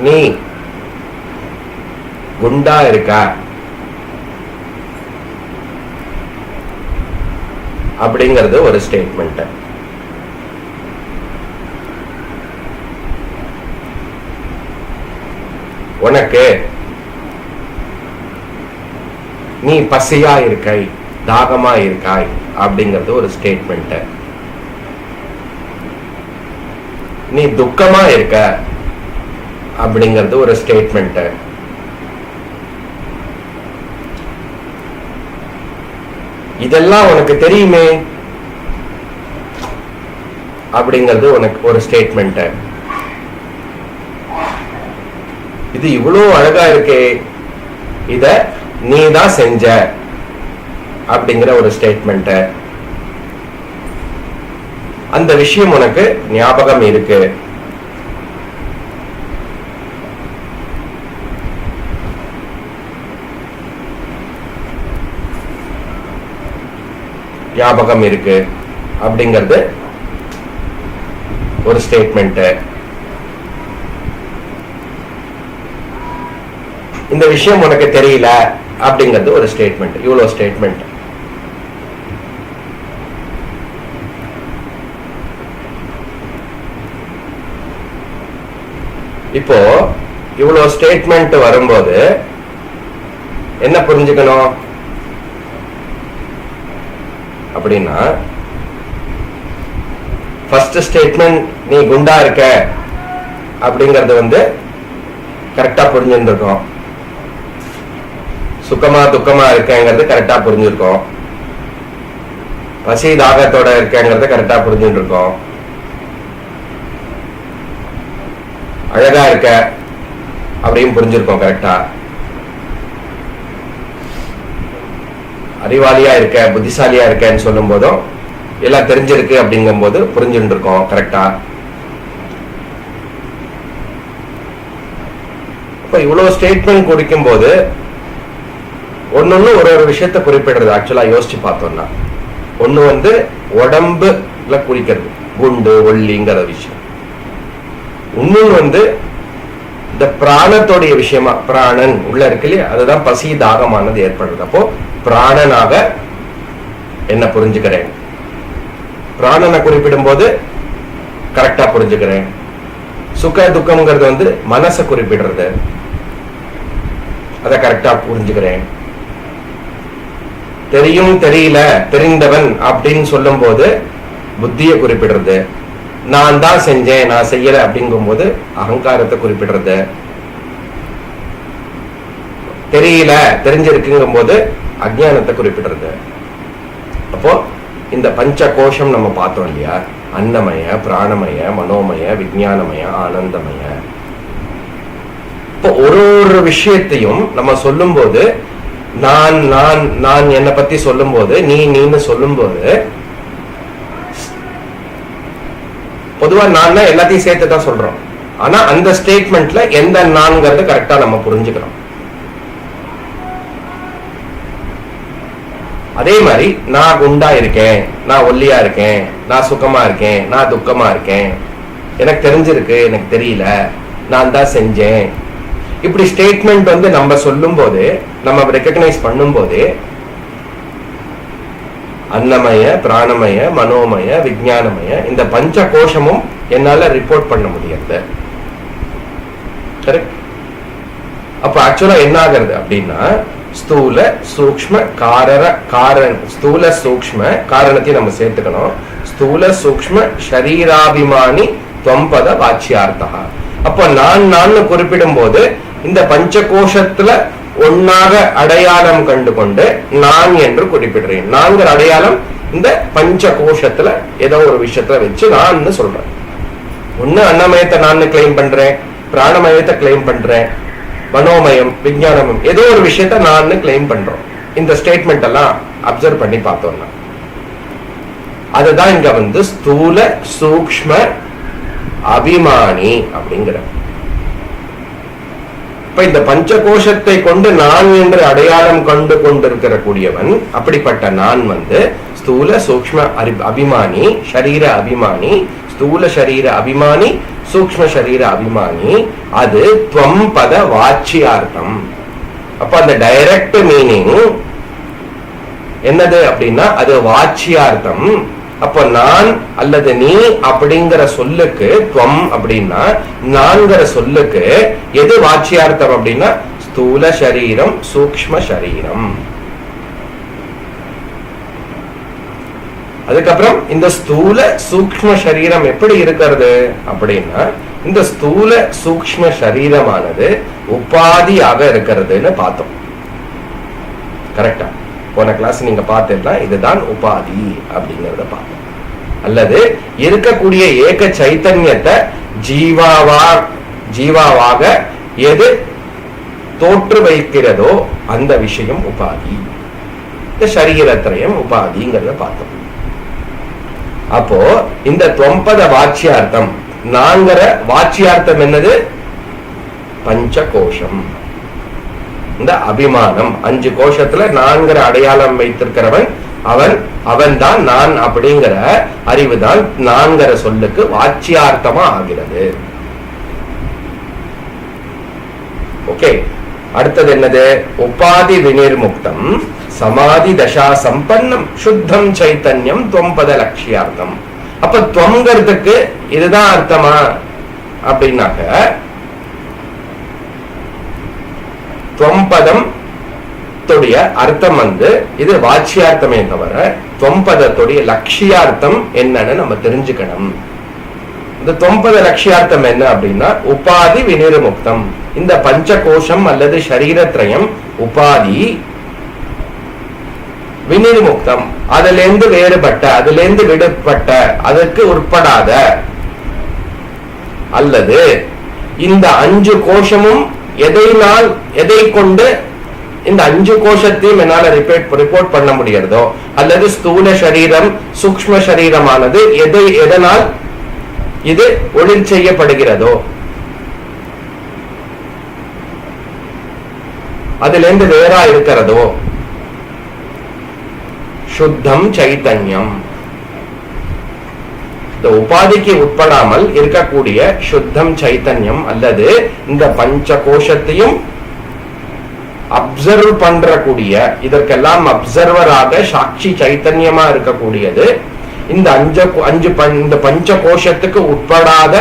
நீ குண்டா இருக்கா அப்படிங்கிறது ஒரு ஸ்டேட்மெண்ட். உனக்கு நீ பசியா இருக்காய், தாகமா இருக்காய் அப்படிங்கிறது ஒரு ஸ்டேட்மெண்ட். நீ துக்கமா இருக்க அப்படிங்கிறது ஒரு ஸ்டேட்மெண்ட். இதெல்லாம் உனக்கு தெரியுமே அப்படிங்கிறது உனக்கு ஒரு ஸ்டேட்மெண்ட். இது இவ்வளவு அழகா இருக்கே, இத நீ தான் செஞ்ச அப்படிங்கிற ஒரு ஸ்டேட்மெண்ட். அந்த விஷயம் உனக்கு ஞாபகம் இருக்கு. ஞாபகம் இருக்கு அப்படிங்கிறது ஒரு ஸ்டேட்மெண்ட். இந்த விஷயம் உனக்கு தெரியல அப்படிங்கிறது ஒரு ஸ்டேட்மெண்ட். இவ்வளவு ஸ்டேட்மெண்ட். இப்போ இவ்வளவு ஸ்டேட்மெண்ட் வரும்போது என்ன புரிஞ்சுக்கணும் அப்படின்னா, ஃபர்ஸ்ட் ஸ்டேட்மெண்ட் நீ குண்டா இருக்க அப்படிங்கறது கரெக்டா புரிஞ்சிருக்கோம். சுகமா துக்கமா இருக்கங்கிறது கரெக்டா புரிஞ்சிருக்கோம். பசி தாகத்தோட இருக்கங்கிறத கரெக்டா புரிஞ்சுட்டு இருக்கோம். அழகா இருக்க அப்படின்னு புரிஞ்சிருக்கோம் கரெக்டா. அறிவாளியா இருக்க, புத்திசாலியா இருக்கன்னு சொல்லும் போதும் எல்லாம் தெரிஞ்சிருக்கு அப்படிங்கும் போது புரிஞ்சுட்டு இருக்கோம். கரெக்டா? இப்ப இவ்வளவு ஸ்டேட்மெண்ட் கொடுக்கும் போது ஒன்னொன்னு ஒரு ஒரு விஷயத்த குறிப்பிடுறது. ஆக்சுவலா யோசிச்சு பார்த்தோம்னா ஒண்ணு உடம்புல குறிக்கிறது, குண்டு ஒல்லிங்கிற விஷயம். இன்னொன்னு இந்த பிராணத்தோடைய விஷயமா, பிராணன் உள்ள இருக்கு இல்லையா, அதுதான் பசி தாகமானது ஏற்படுறது. அப்போ பிராணனாக என்ன புரிஞ்சுக்கிறேன், பிராணனை குறிப்பிடும் போது கரெக்டா புரிஞ்சுக்கிறேன். சுக துக்கம்ங்கிறது மனசை குறிப்பிடுறது, அதை கரெக்டா புரிஞ்சுக்கிறேன். தெரியும் தெரியல தெரிந்தவன் அப்படின்னு சொல்லும் போது புத்தியை குறிப்பிடுறது. நான் தான் செஞ்சேன் நான் செய்யல அப்படிங்கும் போது அகங்காரத்தை குறிப்பிடுறது. தெரியல தெரிஞ்சிருக்குங்கும் போது அஜ்ஞானத்தை குறிப்பிடுறது. அப்போ இந்த பஞ்ச கோஷம் நம்ம பார்த்தோம் இல்லையா, அன்னமய, பிராணமய, மனோமய, விஞ்ஞானமய, ஆனந்தமய. இப்போ ஒரு ஒரு விஷயத்தையும் நம்ம சொல்லும் போது நான் நான் நான் என்னை பத்தி சொல்லும் போது, நீன்னு சொல்லும் போது பொதுவா நான் எல்லாத்தையும் சேர்த்து தான் சொல்றோம். ஆனா அந்த ஸ்டேட்மெண்ட்ல எந்த நான்கிறது கரெக்டா நம்ம புரிஞ்சுக்கிறோம். அதே மாதிரி நான் குண்டா இருக்கேன், நான் ஒல்லியா இருக்கேன், நான் சுகமா இருக்கேன், நான் துக்கமா இருக்கேன், எனக்கு தெரிஞ்சிருக்கு எனக்கு தெரியல, நான் தான் செஞ்சேன். இப்படி ஸ்டேட்மெண்ட் நம்ம சொல்லும் போது, நம்ம ரெகக்னைஸ் பண்ணும் போது அன்னமய, பிராணமய, மனோமய, விஞ்ஞானமய இந்த பஞ்ச கோஷமும் என்னால ரிப்போர்ட் பண்ண முடியாது. கரெக்ட்? அப்ப ஆக்சுவலா என்ன ஆகிறது அப்படின்னா, ஸ்தூல சூக்ஷ்ம ஸ்தூல சூக்ஷ்ம காரணத்தையும் நம்ம சேர்த்துக்கணும். ஸ்தூல சூக்ஷ்ம ஷரீராபிமானி தொம்பத வாச்சியார்த்தா. அப்ப நான் குறிப்பிடும் போது இந்த பஞ்ச கோஷத்துல ஒன்னாக அடையாளம் கண்டு கொண்டு நான் என்று குறிப்பிடுறேன். நான்கிற அடையாளம் இந்த பஞ்ச கோஷத்துல ஏதோ ஒரு விஷயத்துல வச்சு நான் சொல்றேன். ஒண்ணு அன்னமயத்தை நான் கிளைம் பண்றேன், பிராணமயத்தை கிளைம் பண்றேன், மனோமயம், விஞ்ஞானமயம் ஏதோ ஒரு விஷயத்த நான் கிளைம் பண்றோம். இந்த ஸ்டேட்மெண்ட் எல்லாம் அப்சர்வ் பண்ணி பார்த்தோம்னா அதுதான் இங்க ஸ்தூல சூக்ஷ்ம அபிமானி அப்படிங்கிற. இப்ப இந்த பஞ்ச கோஷத்தை கொண்டு நான் என்று அடையாளம் கண்டு கொண்டிருக்கிற கூடியவன், அப்படிப்பட்ட நான் ஸ்தூல சூக்ஷ்ம அபிமானி, ஷரீர அபிமானி, ஸ்தூல ஷரீர அபிமானி, சூக்ஷ்ம ஷரீர அபிமானி. அது துவம் பத வாச்சியார்த்தம். அப்ப அந்த டைரக்ட் மீனிங் என்னது அப்படின்னா அது வாச்சியார்த்தம். அப்ப நான் அல்லது நீ அப்படிங்கிற சொல்லுக்கு துவம் அப்படின்னா நான்கிற சொல்லுக்கு எது வாச்சியார்த்தம் அப்படின்னா ஸ்தூல சரீரம், சூக்ஷ்ம சரீரம். அதுக்கப்புறம் இந்த ஸ்தூல சூக்ஷ்ம சரீரம் எப்படி இருக்கிறது அப்படின்னா, இந்த ஸ்தூல சூக்ஷ்ம சரீரமானது உபாதியாக இருக்கிறதுன்னு பார்த்தோம். கரெக்டா? போன கிளாஸ் நீங்க பார்த்தீங்கன்னா இதுதான் உபாதி அப்படிங்கறத பார்த்தோம். அல்லது இருக்கக்கூடிய ஏக சைத்தன்யத்தை ஜீவாவாக எது தோற்று வைக்கிறதோ அந்த விஷயம் உபாதி. இந்த சரீரத்திரயம் உபாதிங்கிறத பார்த்தோம். அப்போ இந்த தொம்பத வாச்சியார்த்தம், நான்கிற வாச்சியார்த்தம் என்னது? பஞ்ச கோஷம். இந்த அபிமானம், 5 கோஷத்துல நான்கிற அடையாளம் வைத்திருக்கிறவன் அவன் தான் நான் அப்படிங்கிற அறிவுதான் நான்கிற சொல்லுக்கு வாச்சியார்த்தமா ஆகிறது. ஓகே, அடுத்தது என்னது? உபாதி விநிர்முக்தம் சமாதி தசா சம்பன்னம் சுத்தம் சைத்தன்யம் துவம்பத லட்சியார்த்தம். அப்ப துவங்கிறதுக்கு இதுதான் அர்த்தமா அப்படின்னாக்க, துவம்பதம் அர்த்தம் இது வாச்சியார்த்தமே தவிர தொம்பதத்துடைய லட்சியார்த்தம் என்னன்னு நம்ம தெரிஞ்சுக்கணும். இந்த தொம்பத லட்சியார்த்தம் என்ன அப்படின்னா உபாதி விநிர்முக்தம். இந்த பஞ்ச கோஷம் அல்லது சரீரத்ரயம் உபாதி விநிர்முக்தம், அதுல இருந்து வேறுபட்ட, அதுல இருந்து விடுபட்ட, அதற்கு உட்படாத, அல்லது இந்த 5 கோஷமும் எதை கொண்டு இந்த 5 கோஷத்தையும் என்னால ரிப்போர்ட் பண்ண முடியறதோ, அல்லது ஸ்தூல சரீரம் சூக்ஷ்ம சரீரமானது எதனால் இது ஒளிர் செய்யப்படுகிறதோ, அதுல இருந்து வேறா இருக்கிறதோ, சுத்தம் சைத்தன்யம், இந்த உபாதிக்கு உட்படாமல் இருக்கக்கூடிய சுத்தம் சைத்தன்யம், அல்லது இந்த பஞ்ச கோஷத்தையும் அப்சர்வ் பண்றக்கூடிய, இதற்கெல்லாம் அப்சர்வராக சாட்சி சைத்தன்யமா இருக்கக்கூடியது இந்த இந்த பஞ்ச கோஷத்துக்கு உட்படாத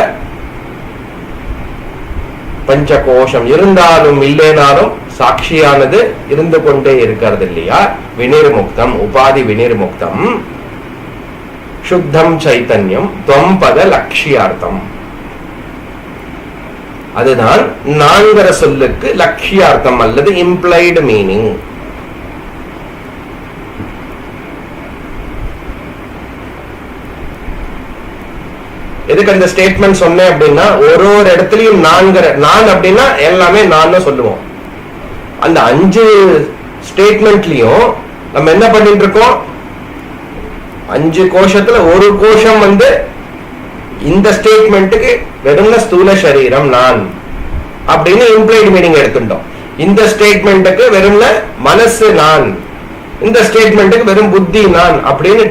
பஞ்ச கோஷம் இருந்தாலும் இல்லைனாலும் சாட்சியானது இருந்து கொண்டே இருக்கிறது இல்லையா? வினிர்முக்தம், உபாதி வினிர்முக்தம், சுத்தம் சைத்தன்யம், தொம்பத லட்சியார்த்தம். அதுதான் நான்கிற சொல்லுக்கு லட்சியார்த்தம் அல்லது இம்ப்ளைடு மீனிங். எதுக்கு அந்த ஸ்டேட்மெண்ட் சொன்னேன் அப்படின்னா, ஒரு இடத்துலயும் நான் அப்படின்னா எல்லாமே நான் சொல்லுவோம். அந்த 5 ஸ்டேட்மெண்ட்லயும் நம்ம என்ன பண்ணிட்டு இருக்கோம்? 5 கோஷத்துல ஒரு கோஷம் இந்த ஸ்டேட்மெண்ட்டுக்கு வெறும் ஸ்தூல சரீரம் நான் அப்படின்னு இம்ப்ளைடு மீனிங் எடுத்துட்டோம். இந்த ஸ்டேட்மெண்ட்டுக்கு வெறும் மனசு நான், இந்த ஸ்டேட்மெண்ட்டுக்கு வெறும் புத்தி நான் அப்படின்னு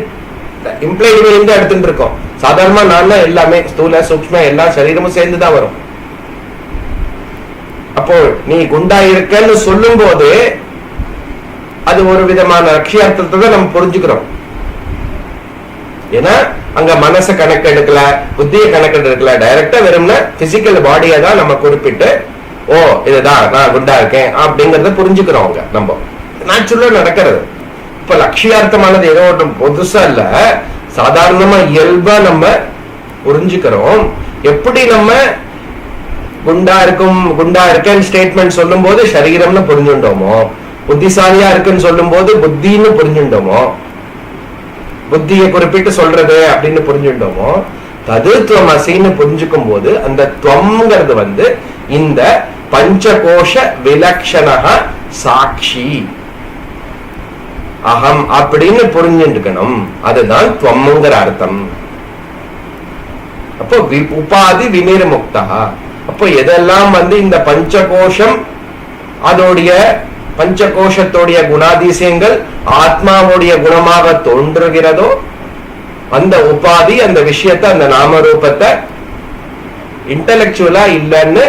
இம்ப்ளைடு மீனிங் தான் எடுத்துட்டு இருக்கோம். சாதாரணமா நான் எல்லாமே ஸ்தூல சூக்ஷ்ம எல்லா சரீரமும் சேர்ந்துதான் வரும். அப்போ நீ குண்டா இருக்கன்னு சொல்லும் போது அது ஒரு விதமான லட்சியார்த்தத்தை தான் நம்ம புரிஞ்சுக்கிறோம். ஏன்னா அங்க மனச கணக்கு எடுக்கல, புத்திய கணக்கு எடுக்கல, டைரக்டா வெறும்னா பிசிக்கல் பாடியை தான் நம்ம குறிப்பிட்டு ஓ இதுதான் நான் குண்டா இருக்கேன் அப்படிங்கறத புரிஞ்சுக்கிறோம். நம்ம நேச்சுரலா நடக்கிறது. இப்ப லட்சியார்த்தமானது ஏதோ ஒன்று புதுசா இல்ல, சாதாரணமா இயல்பா நம்ம புரிஞ்சுக்கிறோம். எப்படி நம்ம குண்டா இருக்கேன் ஸ்டேட்மெண்ட் சொல்லும் போது சரீரம்னு புரிஞ்சுட்டோமோ, புத்திசாலியா இருக்குன்னு சொல்லும் போது புத்தின்னு புரிஞ்சுட்டோமோ, புத்தியை குறிப்பிட்டு சொல்றது அப்படின்னு புரிஞ்சுட்டோமோ, ததுத்வமசின்னு புரிஞ்சுக்கும் போது அந்த துவம்ங்கிறது இந்த பஞ்சகோஷ விலக்ஷண சாட்சி அகம் அப்படின்னு புரிஞ்சுக்கணும். அதுதான் துவம்ங்கிற அர்த்தம். அப்போ உபாதி வினிர்முக்தா. அப்போ எதெல்லாம் இந்த பஞ்சகோஷம் அதோடைய பஞ்சகோஷத்தோடைய குணாதிசயங்கள் ஆத்மாவுடைய குணமாக தோன்றுகிறதோ, அந்த உபாதி அந்த விஷயத்தை அந்த நாம ரூபத்தை இன்டலெக்சுவலா இல்லைன்னு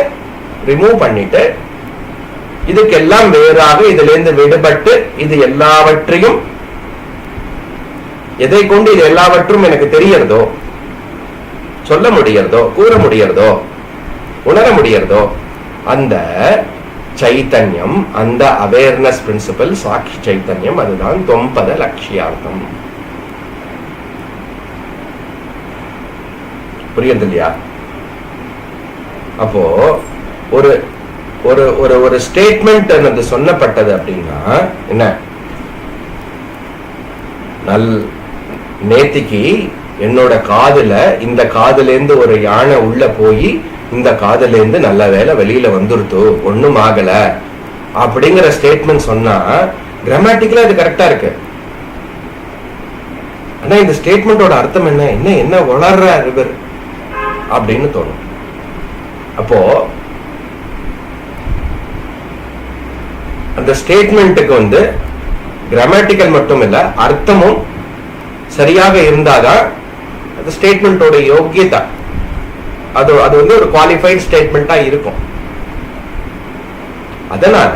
ரிமூவ் பண்ணிட்டு இதுக்கெல்லாம் வேறாக இதுல இருந்து விடுபட்டு இது எல்லாவற்றையும் எதை கொண்டு இது எல்லாவற்றும் எனக்கு தெரியறதோ, சொல்ல முடியறதோ, கூற முடியறதோ, உணர முடியறதோ அந்த சைத்தன்யம், அந்த அவேர்னஸ் பிரின்சிபல் சாட்சி சைத்தன்யம், அதுதான் தொம்பத லட்சியார்த்தம். புரியுது இல்லையா? அப்போ ஒரு ஒரு ஒரு ஒரு ஸ்டேட்மெண்ட் எனக்கு சொல்லப்பட்டது அப்படின்னா என்ன, நேத்திக்கு என்னோட காதுல இந்த காதுல இருந்து ஒரு யானை உள்ள போய் இந்த காதுல இருந்து நல்ல வேலை வெளியில வந்துருத்தோ, ஒண்ணும் ஆகல அப்படிங்கிற ஸ்டேட்மெண்ட் சொன்னா கிராமட்டிக்கலா இது கரெக்டா இருக்கு. ஆனா இந்த ஸ்டேட்மெண்டோட அர்த்தம் என்ன என்ன என்ன வளர்ற இவர் அப்படின்னு தோணும். அப்போ அந்த ஸ்டேட்மெண்ட்டுக்கு கிராமட்டிக்கல் மட்டும் இல்ல, அர்த்தமும் சரியாக இருந்தாதான் அந்த ஸ்டேட்மெண்டோட யோக்கியதா அது ஒரு குவாலிஃபைட் ஸ்டேட்மெண்டா இருக்கும். அதனால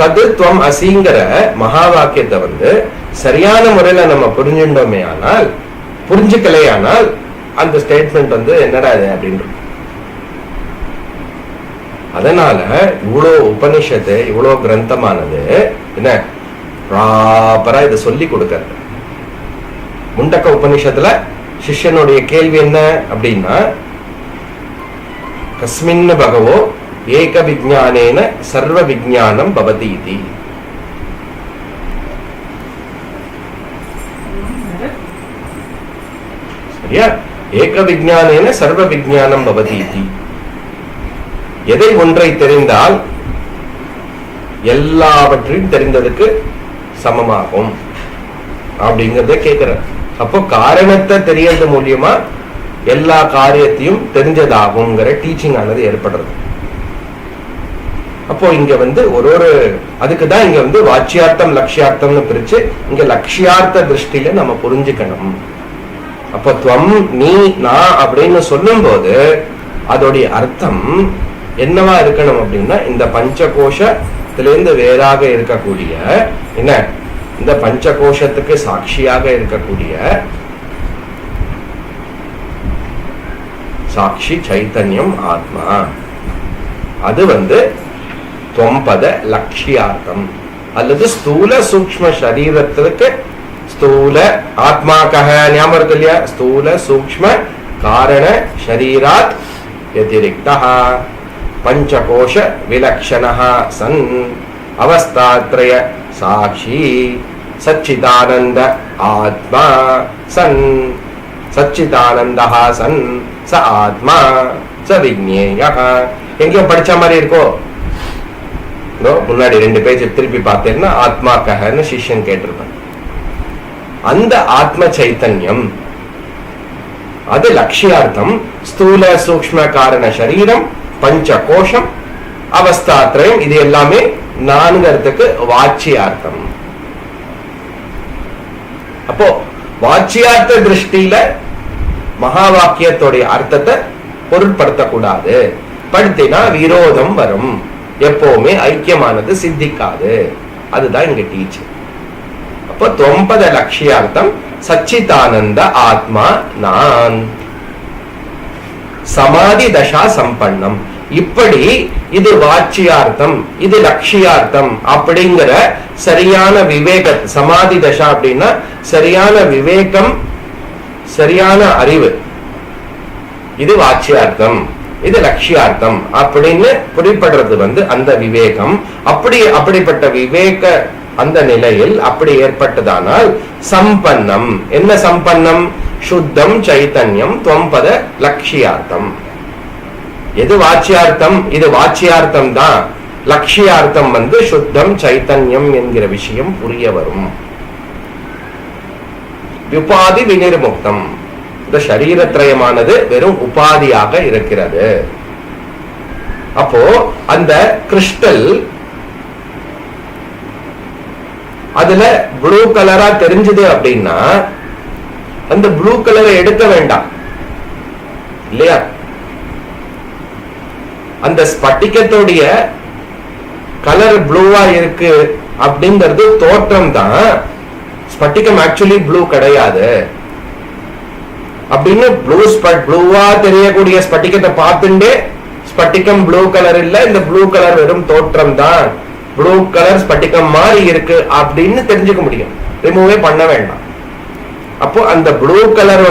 ததுத்வம் அசிங்கிற மகா வாக்கியத்தை சரியான முறையில நம்ம புரிஞ்சுட்டோமே ஆனால், புரிஞ்சுக்கலையானால் அந்த ஸ்டேட்மெண்ட் என்னடா இது அப்படின்னு. அதனால இவ்வளோ உபனிஷத்து இவ்வளோ கிரந்தமானது என்ன ப்ராப்பரா இதை சொல்லி கொடுக்கறது. முண்டக்க உபனிஷத்துல சிஷ்யனுடைய கேள்வி என்ன அப்படின்னா, கஸ்மின் பகவோ ஏக விஜ்ஞானேன சர்வ விஜ்ஞானம் பவதி இதி. சரியா? ஏக விஜ்ஞானேன சர்வ விஜ்ஞானம் பவதி இதி. எதை ஒன்றை தெரிந்தால் எல்லாவற்றையும் தெரிந்ததுக்கு சமமாகும் அப்படிங்கறத கேட்கிற. அப்போ காரணத்தை தெரியறது மூலியமா எல்லா காரியத்தையும் தெரிஞ்சதாகுங்கிற டீச்சிங் ஆனது ஏற்படுறது. அப்போ இங்க ஒரு அதுக்குதான் இங்க வாச்சியார்த்தம் லட்சியார்த்தம்னு பிரிச்சு இங்க லட்சியார்த்த திருஷ்டியில நம்ம புரிஞ்சுக்கணும். அப்போ துவம் நீ நான் அப்படின்னு சொல்லும் போது அதோடைய அர்த்தம் என்னவா இருக்கணும் அப்படின்னா, இந்த பஞ்சகோஷத்திலிருந்து வேறாக இருக்கக்கூடிய என்ன, இந்த பஞ்சகோஷத்துக்கு சாட்சியாக இருக்கக்கூடிய சாட்சி சைத்தன்யம் ஆத்மா, அது தொம்பத லட்சியார்த்தம் அல்லது ஸ்தூல சூக்ஷ்ம சரீரத்திற்கு ஸ்தூல ஆத்மாக்கக ஞாபகம் இருக்கு இல்லையா, ஸ்தூல சூக்ஷ்ம காரண சரீராத் व्यतिरिक्तः पंचकोश विलक्षणः सन् अवस्थात्रय साक्षी सच्चिदानंद आत्मा सन् सच्चिदानंदः सन् स आत्मा स विज्ञेयः. எங்கேயோ படிச்ச மாதிரி இருக்கோ, முன்னாடி 2 பேஜ் திருப்பி பார்த்தேன்னா ஆத்மா கஹன்னு சிஷ்யன் கேட்டிருப்பேன். அந்த ஆத்ம சைத்தன்யம் அது லட்சியார்த்தம். ஸ்தூல சூக்ஷ்ம காரண சரீரம், பஞ்சகோஷம், அவஸ்தாத்ரயம், இது எல்லாமே 4 வாச்சியார்த்தம். அப்போ வாச்சியார்த்த திருஷ்டியில மகா வாக்கியத்தோடைய அர்த்தத்தை பொருட்படுத்தக்கூடாது. படுத்தினா விரோதம் வரும், எப்பவுமே ஐக்கியமானது சித்திக்காது. அதுதான் இங்க டீச்சர். அப்போ 9 லட்சியார்த்தம் சச்சிதானந்த ஆத்மா நான், சமாதி தசா சம்பன்னம். இப்படி இது வாச்சியார்த்தம், இது லட்சியார்த்தம் அப்படிங்கிற சரியான விவேக, சமாதி தசா அப்படின்னா சரியான விவேகம், சரியான அறிவு, இது வாச்சியார்த்தம், இது லட்சியார்த்தம் அப்படின்னு புரிப்படுறது அந்த விவேகம். அப்படிப்பட்ட விவேக அந்த நிலையில் அப்படி ஏற்பட்டதானால் சம்பன்னம். என்ன சம்பன்னம்? சுத்தம் சைத்தன்யம் துவம்பத லட்சியார்த்தம். எது வாச்சியார்த்தம்? இது வாச்சியார்த்தம் தான். லட்சியார்த்தம் சுத்தம் சைத்தன்யம் என்கிற விஷயம் புரிய வரும். உபாதி விநிர்முக்தம். இந்த சரீரத்ரயமானது வெறும் உபாதியாக இருக்கிறது. அப்போ அந்த கிறிஸ்டல் அதுல ப்ளூ கலரா தெரிஞ்சது அப்படின்னா அந்த ப்ளூ கலரை எடுக்க வேண்டாம் இல்லையா? அந்த ஸ்பட்டிகத்தோடைய கலர் ப்ளூவா இருக்கு அப்படிங்கிறது தோற்றம் தான். ஸ்பட்டிகம் ஆக்சுவலி ப்ளூ கிடையாது. அப்படின்னு ப்ளூவா தெரியக்கூடிய ஸ்பட்டிகத்தை பார்த்துட்டே ஸ்பட்டிகம் ப்ளூ கலர் இல்ல, இந்த ப்ளூ கலர் வெறும் தோற்றம் தான், ப்ளூ கலர் ஸ்பட்டிகம் மாறி இருக்கு அப்படின்னு தெரிஞ்சுக்க முடியும். ரிமூவே பண்ண வேண்டாம். அப்போ அந்த ப்ளூ கலர்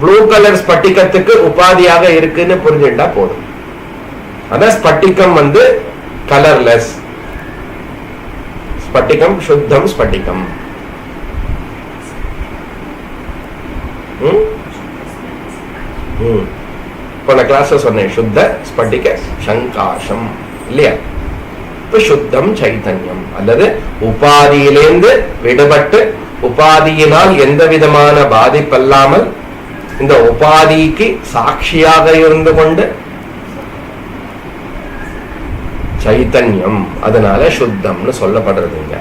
ப்ளூ கலர் ஸ்பட்டிகத்துக்கு உபாதியாக இருக்குன்னு புரிஞ்சுட்டா போதும். அதான் ஸ்பட்டிகம் கலர்லெஸ், ஸ்பட்டிகம் சுத்தம் ஸ்பட்டிகம். போன கிளாஸ்ல சொன்னேன் சுத்த ஸ்பட்டிக சங்காசம் இல்லையா? சுத்தம் சைத்தன்யம் அல்லது உபாதியிலேந்து விடுபட்டு உபாதியினால் எந்த விதமான பாதிப்பல்லாமல் இந்த உபாதிக்கு சாட்சியாக இருந்து கொண்டு சைத்தன்யம், அதனால சுத்தம்னு சொல்லப்படுறதுங்க.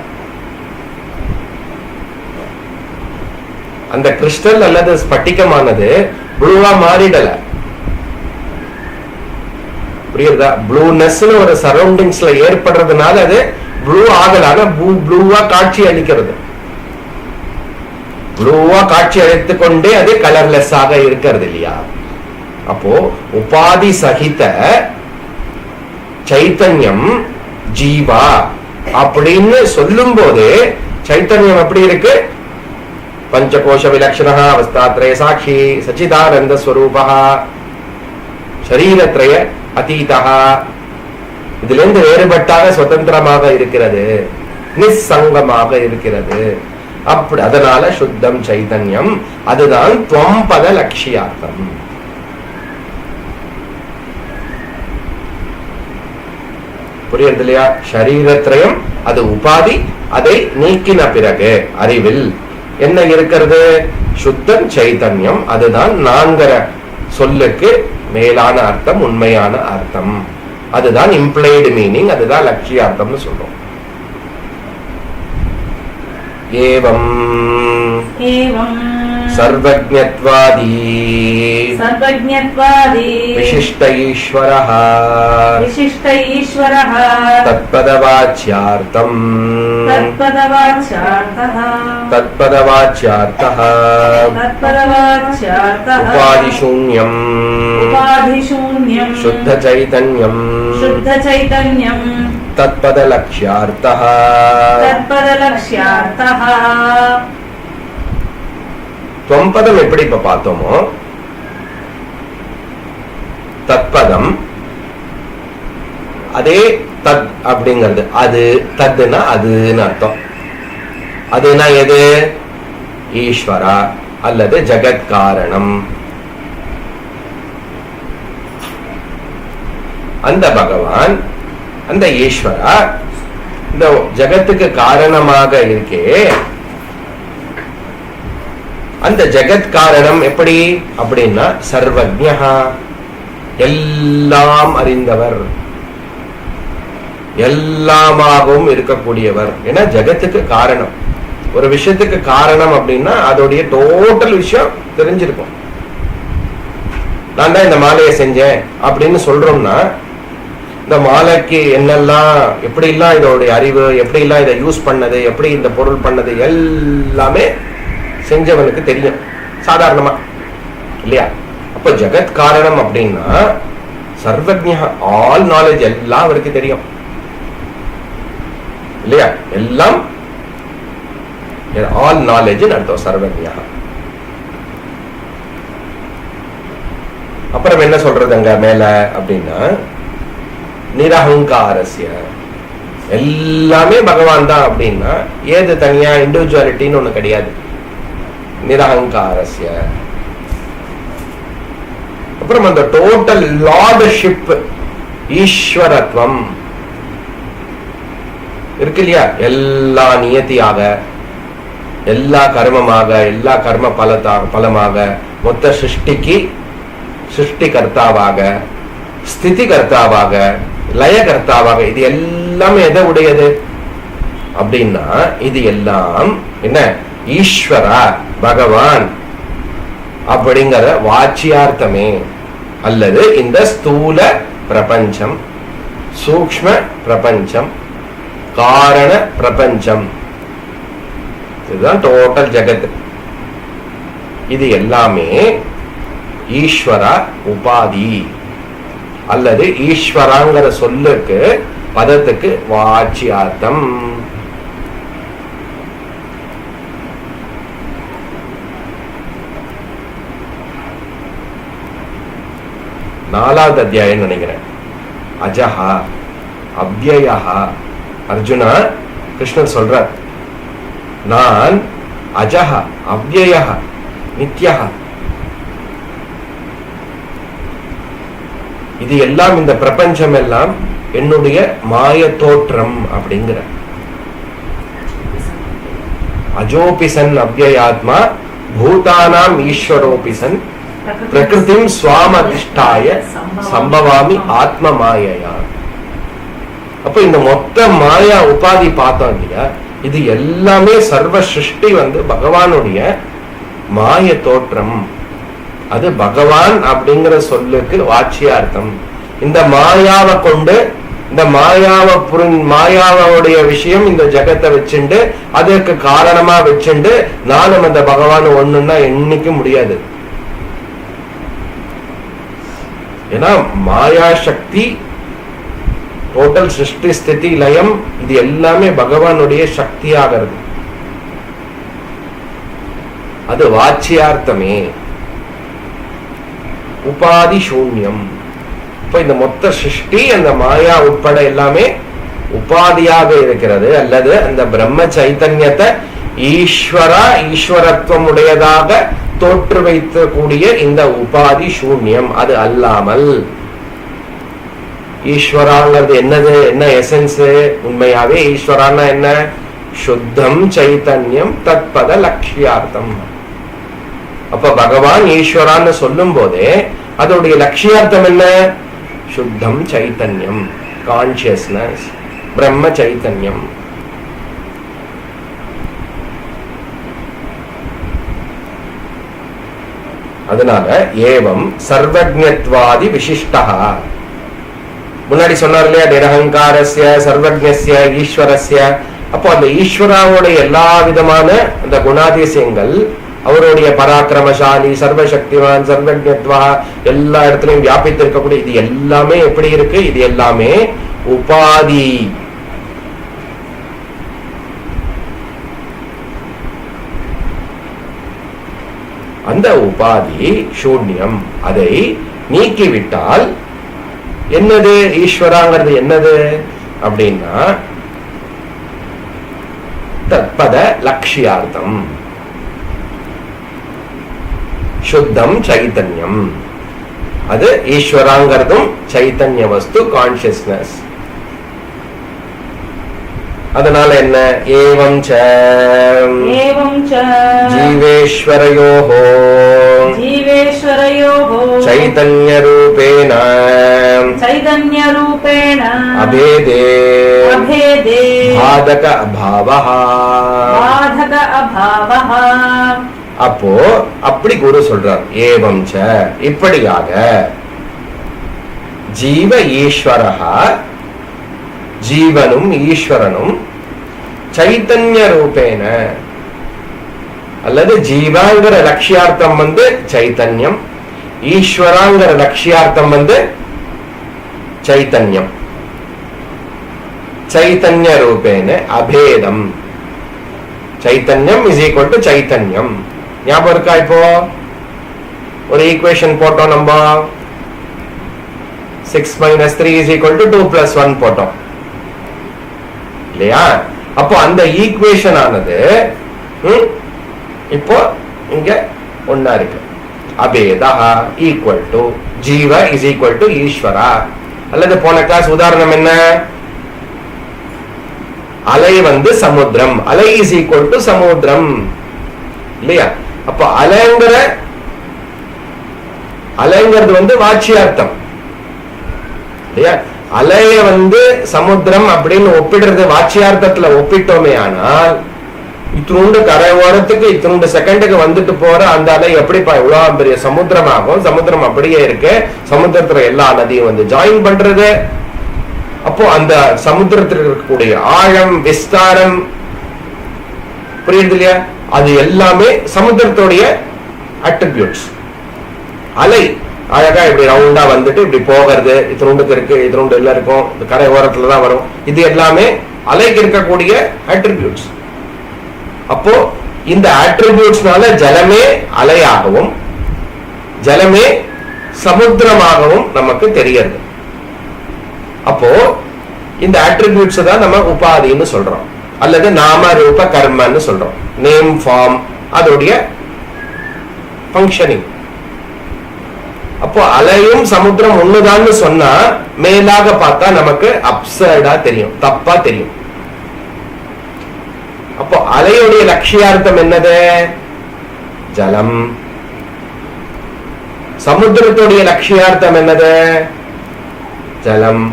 அந்த கிறிஸ்டல் அல்லது ஸ்பட்டிகமானது ப்ளூவா மாறிடல, புரியுதா? ப்ளூனஸ் ஒரு சரௌண்டிங்ஸ்ல ஏற்படுறதுனால அது ப்ளூ ஆகலான ப்ளூவா காட்சி அளிக்கிறது. ப்ளூவா காட்சி அளித்துக் கொண்டே அது கலர்லெஸ் ஆக இருக்கிறது இல்லையா? அப்போ உபாதி சகித சைத்தன்யம் ஜீவா அப்படின்னு சொல்லும் போது சைத்தன்யம் எப்படி இருக்கு? பஞ்சகோஷ விலக்ஷணா அவஸ்தாத்ரய சாட்சி சச்சிதானந்த ஸ்வரூபா சரீரத்ரய அதீதா, இதுல இருந்து வேறுபட்டாக சுதந்திரமாக இருக்கிறது, நிசங்கமாக இருக்கிறது. அப்படி அதனால சுத்தம் சைதன்யம், அதுதான் துவம்பத லட்சியார்த்தம். புரியுது இல்லையா? சரீரத்திரயம் அது உபாதி. அதை நீக்கின பிறகு அறிவில் என்ன இருக்கிறது? சுத்தம் சைதன்யம். அதுதான் நான்கிற சொல்லுக்கு மேலான அர்த்தம், உண்மையான அர்த்தம். அதுதான் இம்ப்ளைடு மீனிங், அதுதான் லட்சியார்த்தம்னு சொல்றோம். ஏவம் சர்வஜ்ஞத்வாதி விசிஷ்ட ஈஸ்வரः தத்பதவாச்யார்த்தம் உபாதிசூன்யம் சுத்த சைதன்யம் தத்பதலக்ஷ்யார்த்தः. தொம்பதம் எப்படி இப்ப பார்த்தோமோ, தத்பதம் அதே தத் அப்படிங்கிறது. அது தத்துனா அதுன்னு அர்த்தம். அதுனா எது? ஈஸ்வரா அல்லது ஜகத் காரணம். அந்த பகவான், அந்த ஈஸ்வரா இந்த ஜகத்துக்கு காரணமாக இருக்கே, அந்த ஜகத் காரணம் எப்படி அப்படின்னா சர்வஜ்ஞா, எல்லாம் அறிந்தவர், எல்லாமாகவும் இருக்கக்கூடியவர். ஏன்னா ஜகத்துக்கு காரணம், ஒரு விஷயத்துக்கு காரணம் அப்படின்னா அதோடைய டோட்டல் விஷயம் தெரிஞ்சிருக்கும். நான் தான் இந்த மாலையை செஞ்சேன் அப்படின்னு சொல்றோம்னா, இந்த மாலைக்கு என்னெல்லாம், எப்படி எல்லாம் இதோடைய அறிவு, எப்படி எல்லாம் இதை யூஸ் பண்ணது, எப்படி இந்த பொருள் பண்ணது எல்லாமே செஞ்சவனுக்கு தெரியும் சாதாரணமா, இல்லையா? அப்ப ஜகத் காரணம் அப்படின்னா சர்வஜ்ஞ, ஆல் நாலேஜ், எல்லாம் அவருக்கு தெரியும், இல்லையா? எல்லாம் ஆல் நாலேஜ் அர்த்தம் சர்வஜ்ஞ. அப்புறம் என்ன சொல்றது அங்க மேல அப்படின்னா, நிரஹங்காரஸ்ய, எல்லாமே பகவான் தான் அப்படின்னா ஏது தனியா இண்டிவிஜுவாலிட்டின்னு ஒண்ணு கிடையாது. நிரஹங்காரஸ்ய. அப்புறம் அந்த டோட்டல் லார்ட்ஷிப், ஈஸ்வரத்துவம் இருக்கு இல்லையா? எல்லா நியத்தியாக, எல்லா கர்மமாக, எல்லா கர்ம பலமாக, மொத்த சிருஷ்டிக்கு சிருஷ்டி கர்த்தாவாக, ஸ்திதி கர்த்தாவாக, லய கர்த்தாவாக, இது எல்லாமே எதை உடையது அப்படின்னா இது எல்லாம் என்ன? ஈஸ்வரா, பகவான் அப்படிங்கிற வாச்சியார்த்தமே. அல்லது இந்த ஸ்தூல பிரபஞ்சம், சூக்ஷ்ம பிரபஞ்சம், காரண பிரபஞ்சம், இதுதான் டோட்டல் ஜகத். இது எல்லாமே ஈஸ்வரா உபாதி அல்லது ஈஸ்வராங்கிற சொல்லுக்கு, பதத்துக்கு வாச்சியார்த்தம். நாலாவது அத்தியாயம் நினைக்கிறேன். அஜஹா அவ்யயா. அர்ஜுனா, கிருஷ்ணன் சொல்றார், நான் அஜஹா அவ்யயா நித்யா, இது எல்லாம், இந்த பிரபஞ்சம் எல்லாம் என்னுடைய மாய தோற்றம் அப்படிங்கிற. அஜோபிசன் அவ்யயாத்மா பூதானாம் ஈஸ்வரோபிசன் பிரகிருதிம் ஸ்வாமதிஷ்டாய சம்பவாமி ஆத்ம மாயையா. அப்ப இந்த மொத்த மாயா உபாதி பார்த்தோம் இல்லையா? இது எல்லாமே சர்வ சிருஷ்டி பகவானுடைய மாய தோற்றம். அது பகவான் அப்படிங்கிற சொல்லுக்கு வாச்சியார்த்தம். இந்த மாயாவை கொண்டு, இந்த மாயாவுடைய விஷயம் இந்த ஜகத்தை வச்சுண்டு, அதற்கு காரணமா வச்சுண்டு நானும் அந்த பகவான் ஒண்ணுன்னா எண்ணிக்க முடியாது. ஏன்னா மாயா சக்தி, டோட்டல் சிருஷ்டி ஸ்திதி லயம், இது எல்லாமே பகவானுடைய சக்தியாகிறது. அது வாச்சியார்த்தமே. உபாதி சூன்யம். இப்ப இந்த மொத்த சிருஷ்டி, அந்த மாயா உட்பட எல்லாமே உபாதியாக இருக்கிறது. அல்லது அந்த பிரம்ம சைத்தன்யத்தை ஈஸ்வரா, ஈஸ்வரத்துவம் உடையதாக தோற்று வைக்கக்கூடிய இந்த உபாதி சூன்யம், அது அல்லாமல் ஈஸ்வராங்கிறது என்னது, என்ன எசன்ஸ்? உண்மையாவே ஈஸ்வரான்னா என்ன? சுத்தம் சைத்தன்யம் தத்பத லட்சியார்த்தம். அப்ப பகவான் ஈஸ்வரான்னு சொல்லும் போதே அதோடைய லட்சியார்த்தம் என்ன? சுத்தம் சைத்தன்யம், கான்சியஸ்னஸ், பிரம்ம சைத்தன்யம். அதனால ஏவம் சர்வஜ்ஞத்வாதி விசிஷ்டா. முன்னாடி சொன்னார் இல்லையா, நிரஹங்காரஸ்ய சர்வஜ்ஞஸ்ய ஈஸ்வரஸ்ய. அப்போ அந்த ஈஸ்வராவோட எல்லா விதமான அந்த குணாதிசயங்கள், அவருடைய பராக்கிரமசாலி, சர்வசக்திவான், சர்வஜத்வா, எல்லா இடத்துலயும் வியாபித்து இருக்கக்கூடிய இது எல்லாமே எப்படி இருக்கு? இது எல்லாமே உபாதி. அந்த உபாதி சூன்யம். அதை நீக்கிவிட்டால் என்னது? ஈஸ்வராங்கிறது என்னது அப்படின்னா தத்பத லட்சியார்த்தம், சுத்தம் சைத்தன்யம். அது ஈஸ்வராங்கிறதும் சைத்தன்ய வஸ்து, கான்சியஸ்னஸ். அதனால என்ன? ஏவம் ச ஜீவேஸ்வரயோஹோ சைதன்ய ரூபேண அபேதே பாதக அபாவஹ. அப்போ அப்படி குரு சொல்றார், ஏவம் ச இப்படியாக ஜீவ ஈஸ்வரஹ, ஜீவனும் ஈஸ்வரனும் சைத்தன்ய ரூபேன, அல்லது ஜீவாங்கிற லட்சியார்த்தம் வந்து சைத்தன்யம், ஈஸ்வராங்கிற லட்சியார்த்தம் வந்து சைத்தன்யம், சைத்தன்ய ரூபேன அபேதம். சைத்தன்யம் இஸ் ஈக்வல் டு சைத்தன்யம். ஞாபகம் இருக்கா? இப்போ ஒரு ஈக்குவேஷன் போட்டோம் நம்ம, 6 - 3 = 2 + 1 போட்டோம் இல்லையா? அப்போ அந்த ஈக்குவேஷன் ஆனது இப்போ இங்க ஒன்னா இருக்கு. அபேதா ஈக்குவல் டு ஜீவ இஸ் ஈக்குவல் டு ஈஸ்வரா. அல்லது போன கிளாஸ் உதாரணம் என்ன? அலை வந்து சமுத்திரம், அலை இஸ் ஈக்குவல் டு சமுத்திரம் இல்லையா? அப்போ அலைங்கிறது வந்து வாட்சியார்த்தம் இல்லையா? அலைய வந்து சமுத்திரம் அப்படின்னு ஒப்பிடுறது வாட்சியார்த்தத்துல ஒப்பிட்டோமே ஆனால், இத்தினுண்டு கரை ஓரத்துக்கு இத்தினுண்டு செகண்டுக்கு வந்துட்டு போற அந்த அலை எப்படிப்பா இவ்வளவு பெரிய சமுத்திரம் ஆகும்? சமுத்திரம் அப்படியே இருக்கு. சமுத்திரத்துல எல்லா நதியும் வந்து ஜாயின் பண்றது. அப்போ அந்த சமுத்திரத்தில் இருக்கக்கூடிய ஆழம், விஸ்தாரம், புரியுது இல்லையா? அது எல்லாமே சமுத்திரத்துடைய அட்ரிபியூட்ஸ். அலை அழகா இப்படி ரவுண்டா வந்துட்டு இப்படி போகிறது, இத்தினுண்டுக்கு இருக்கு, இத்தினுண்டு எல்லாம் இருக்கும், கரை ஓரத்துலதான் வரும். இது எல்லாமே அலைக்கு இருக்கக்கூடிய அட்ரிபியூட்ஸ். அப்போ இந்த அட்ரிபியூட்ஸ்னால ஜலமே அலையாகவும் ஜலமே சமுத்திரமாகவும் நமக்கு தெரியாது. அப்போ இந்த அட்ரிபியூட்ஸ் தான் நம்ம உபாதின்னு சொல்றோம், அல்லது நாம ரூப கர்மன்னு சொல்றோம். நேம், ஃபார்ம், அதோடைய ஃபங்க்ஷனிங். அப்போ அலையும் சமுத்திரம் ஒண்ணுதான்னு சொன்னா மேலாக பார்த்தா நமக்கு அப்சர்டா தெரியும், தப்பா தெரியும். அப்போ அலையுடைய லட்சியார்த்தம் என்னது? ஜலம். சமுத்திரத்துடைய லட்சியார்த்தம் என்னது? ஜலம்.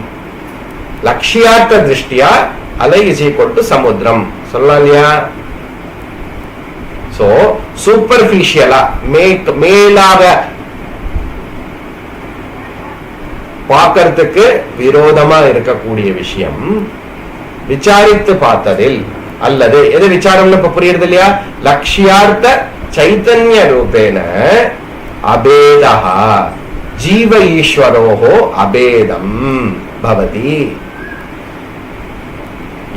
லட்சியார்த்த திருஷ்டியா அலை இஸ் ஈக்வல் டு சமுத்திரம் சொல்லலாம் இல்லையா? சோ சூப்பர்ஃபிஷியலா மேலாக பார்க்கறதுக்கு விரோதமா இருக்கக்கூடிய விஷயம் விசாரித்து பார்த்ததில், அல்லது எது விசாரம்னு இப்ப புரியுறது இல்லையா? லட்சியார்த்த சைத்தன்ய ரூபேன அபேதா ஜீவ ஈஸ்வரோஹோ அபேதம் பவதி.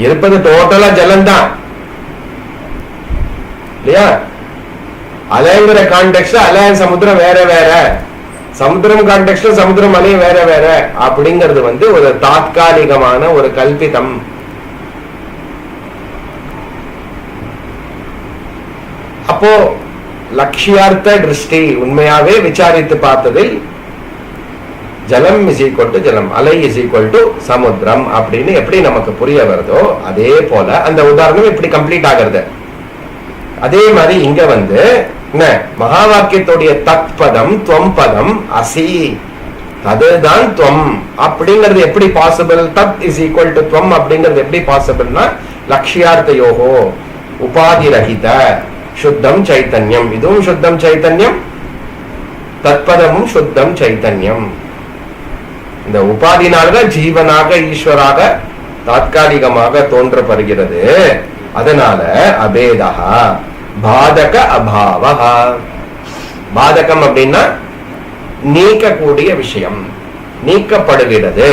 இருப்பது டோட்டலா ஜலம்தான் இல்லையா? அலைங்கிற கான்டெக்ட்ல அலை சமுத்திரம் வேற வேற, சமுத்திரம் கான்டெக்ட்ல சமுத்திரம் அலையும் வேற வேற அப்படிங்கிறது வந்து ஒரு தாத்காலிகமான ஒரு கல்பிதம். அப்போ லட்சியார்த்த திருஷ்டி உண்மையாவே விசாரித்து பார்த்ததில் ஜலம் இஸ் ஈக்குவல் டு ஜலம், அலை இஸ் ஈக்குவல் டு சமுத்திரம் அப்படின்னு எப்படி நமக்கு புரிய வருதோ அதே போல அந்த உதாரணம் இப்படி கம்ப்ளீட் ஆகிறது. அதே மாதிரி இங்க என்ன மகா வாக்கியத்துடைய தத்பதம் துவம் பதம் அசி, அதுதான் துவம் அப்படிங்கிறது எப்படி possible? Dutt is equal to துவம் அப்படிங்கிறது எப்படி பாசிபிள்னா லட்சியார்த்த யோகோ உபாதி ரஹித சுத்தம் சைத்தன்யம். இதுவும் சுத்தம் சைத்தன்யம், தத்பதமும் சுத்தம் சைத்தன்யம். இந்த உபாதினால்தான் ஜீவனாக ஈஸ்வராக தாத்காலிகமாக தோன்றப்படுகிறது. அதனால அபேதா பாதக அபாவ. பாதகம் அப்படின்னா நீக்கக்கூடிய விஷயம், நீக்கப்படுகிறது.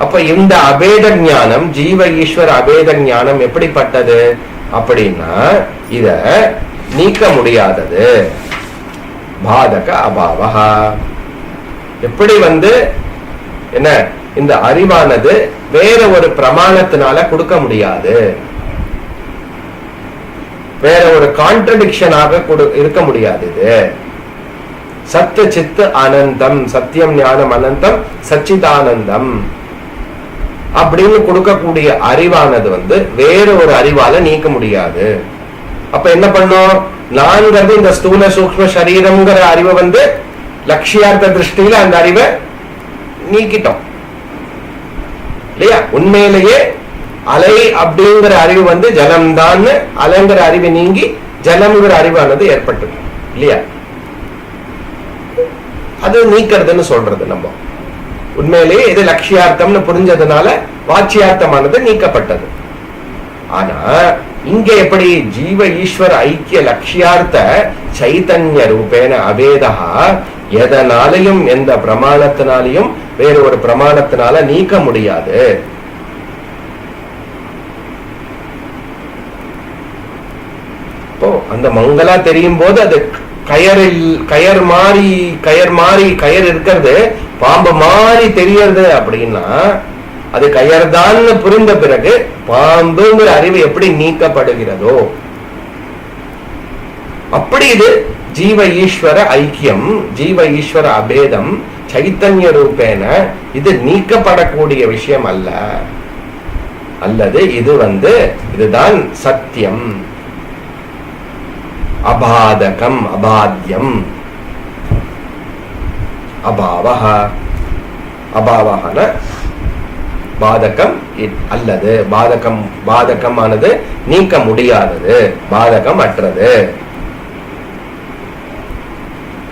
அப்ப இந்த அபேத ஞானம், ஜீவ ஈஸ்வர அபேத ஞானம் எப்படிப்பட்டது அப்படின்னா இத நீக்க முடியாதது. பாதக அபாவ. எப்படி என்ன இந்த அறிவானது வேற ஒரு பிரமாணத்தினால கொடுக்க முடியாது, வேற ஒரு கான்ட்ரடிக்ஷனாக இருக்க முடியாது. இது சத்து சித்து அனந்தம், சத்தியம் ஞானம் அனந்தம் சச்சிதானந்தம் அப்படின்னு கொடுக்கக்கூடிய அறிவானது வேற ஒரு அறிவால நீக்க முடியாது. அப்ப என்ன பண்ணும்? நான்கிறது இந்த ஸ்தூல சூக்ஷ்ம சரீரம்ங்கிற அறிவை லட்சியார்த்த திருஷ்டியில அந்த அறிவை நீக்கிட்டோம் இல்லையா? உண்மையிலேயே அலை அப்படிங்கிற அறிவு ஜலம்தான், அலைங்கிற அறிவு நீங்கி ஜலம்ங்கிற அறிவானது ஏற்பட்டது இல்லையா? அது நீக்கிறதுன்னு சொல்றது. நம்ம உண்மையிலேயே இது லட்சியார்த்தம்னு புரிஞ்சதுனால வாச்சியார்த்தமானது நீக்கப்பட்டது. ஆனா இங்க எப்படி ஜீவ ஈஸ்வர ஐக்கிய லட்சியார்த்த சைத்தன்ய ரூபேன அபேதா எதனாலையும் எந்த பிரமாணத்தினாலையும் வேற ஒரு பிரமாணத்தினால நீக்க முடியாது. இப்போ அந்த மங்களா தெரியும் போது அது கயர் இருக்கிறது பாம்பு மாறி தெரியறது அப்படின்னா அது கயர்தான் புரிந்த பிறகு பாம்புங்கிற அறிவு எப்படி நீக்கப்படுகிறதோ அப்படி இது ஜீவ ஈஸ்வர ஐக்கியம், ஜீவ ஈஸ்வர அபேதம் சைத்தன்ய ரூபேன இது நீக்கப்படக்கூடிய விஷயம் அல்ல. அல்லது இது இதுதான் சத்தியம், அபாதகம் அபாத்யம். அபாவஹ, அபாவஹன பாதகம் அல்லது பாதகம் ஆனது நீக்க முடியாதது, பாதகம் அற்றது.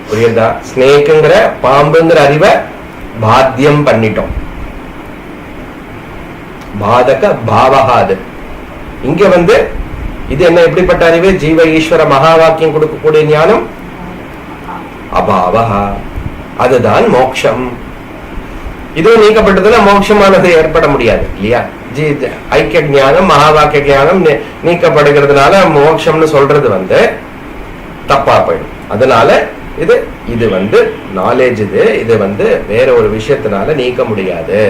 புரியுதா? ஸ்னேக்குங்கிற பாம்புங்கிற அறிவை பாத்தியம் பண்ணிட்டோம். பாதக பாவகாது. இங்க இது என்ன எப்படிப்பட்ட அறிவு? ஜீவ ஈஸ்வர மகா வாக்கியம் கொடுக்கக்கூடிய ஞானம் அபாவஹா, அதுதான் மோட்சம். இதுவும் நீக்கப்பட்டதுன்னா மோட்சமானது ஏற்பட முடியாது இல்லையா? ஐக்கிய ஞானம் மகா வாக்கிய ஞானம் நீக்கப்படுகிறதுனால மோட்சம்னு சொல்றது தப்பா போயிடும். அதனால இது நாலேஜ், இது வேற ஒரு விஷயத்தினால நீக்க முடியாது.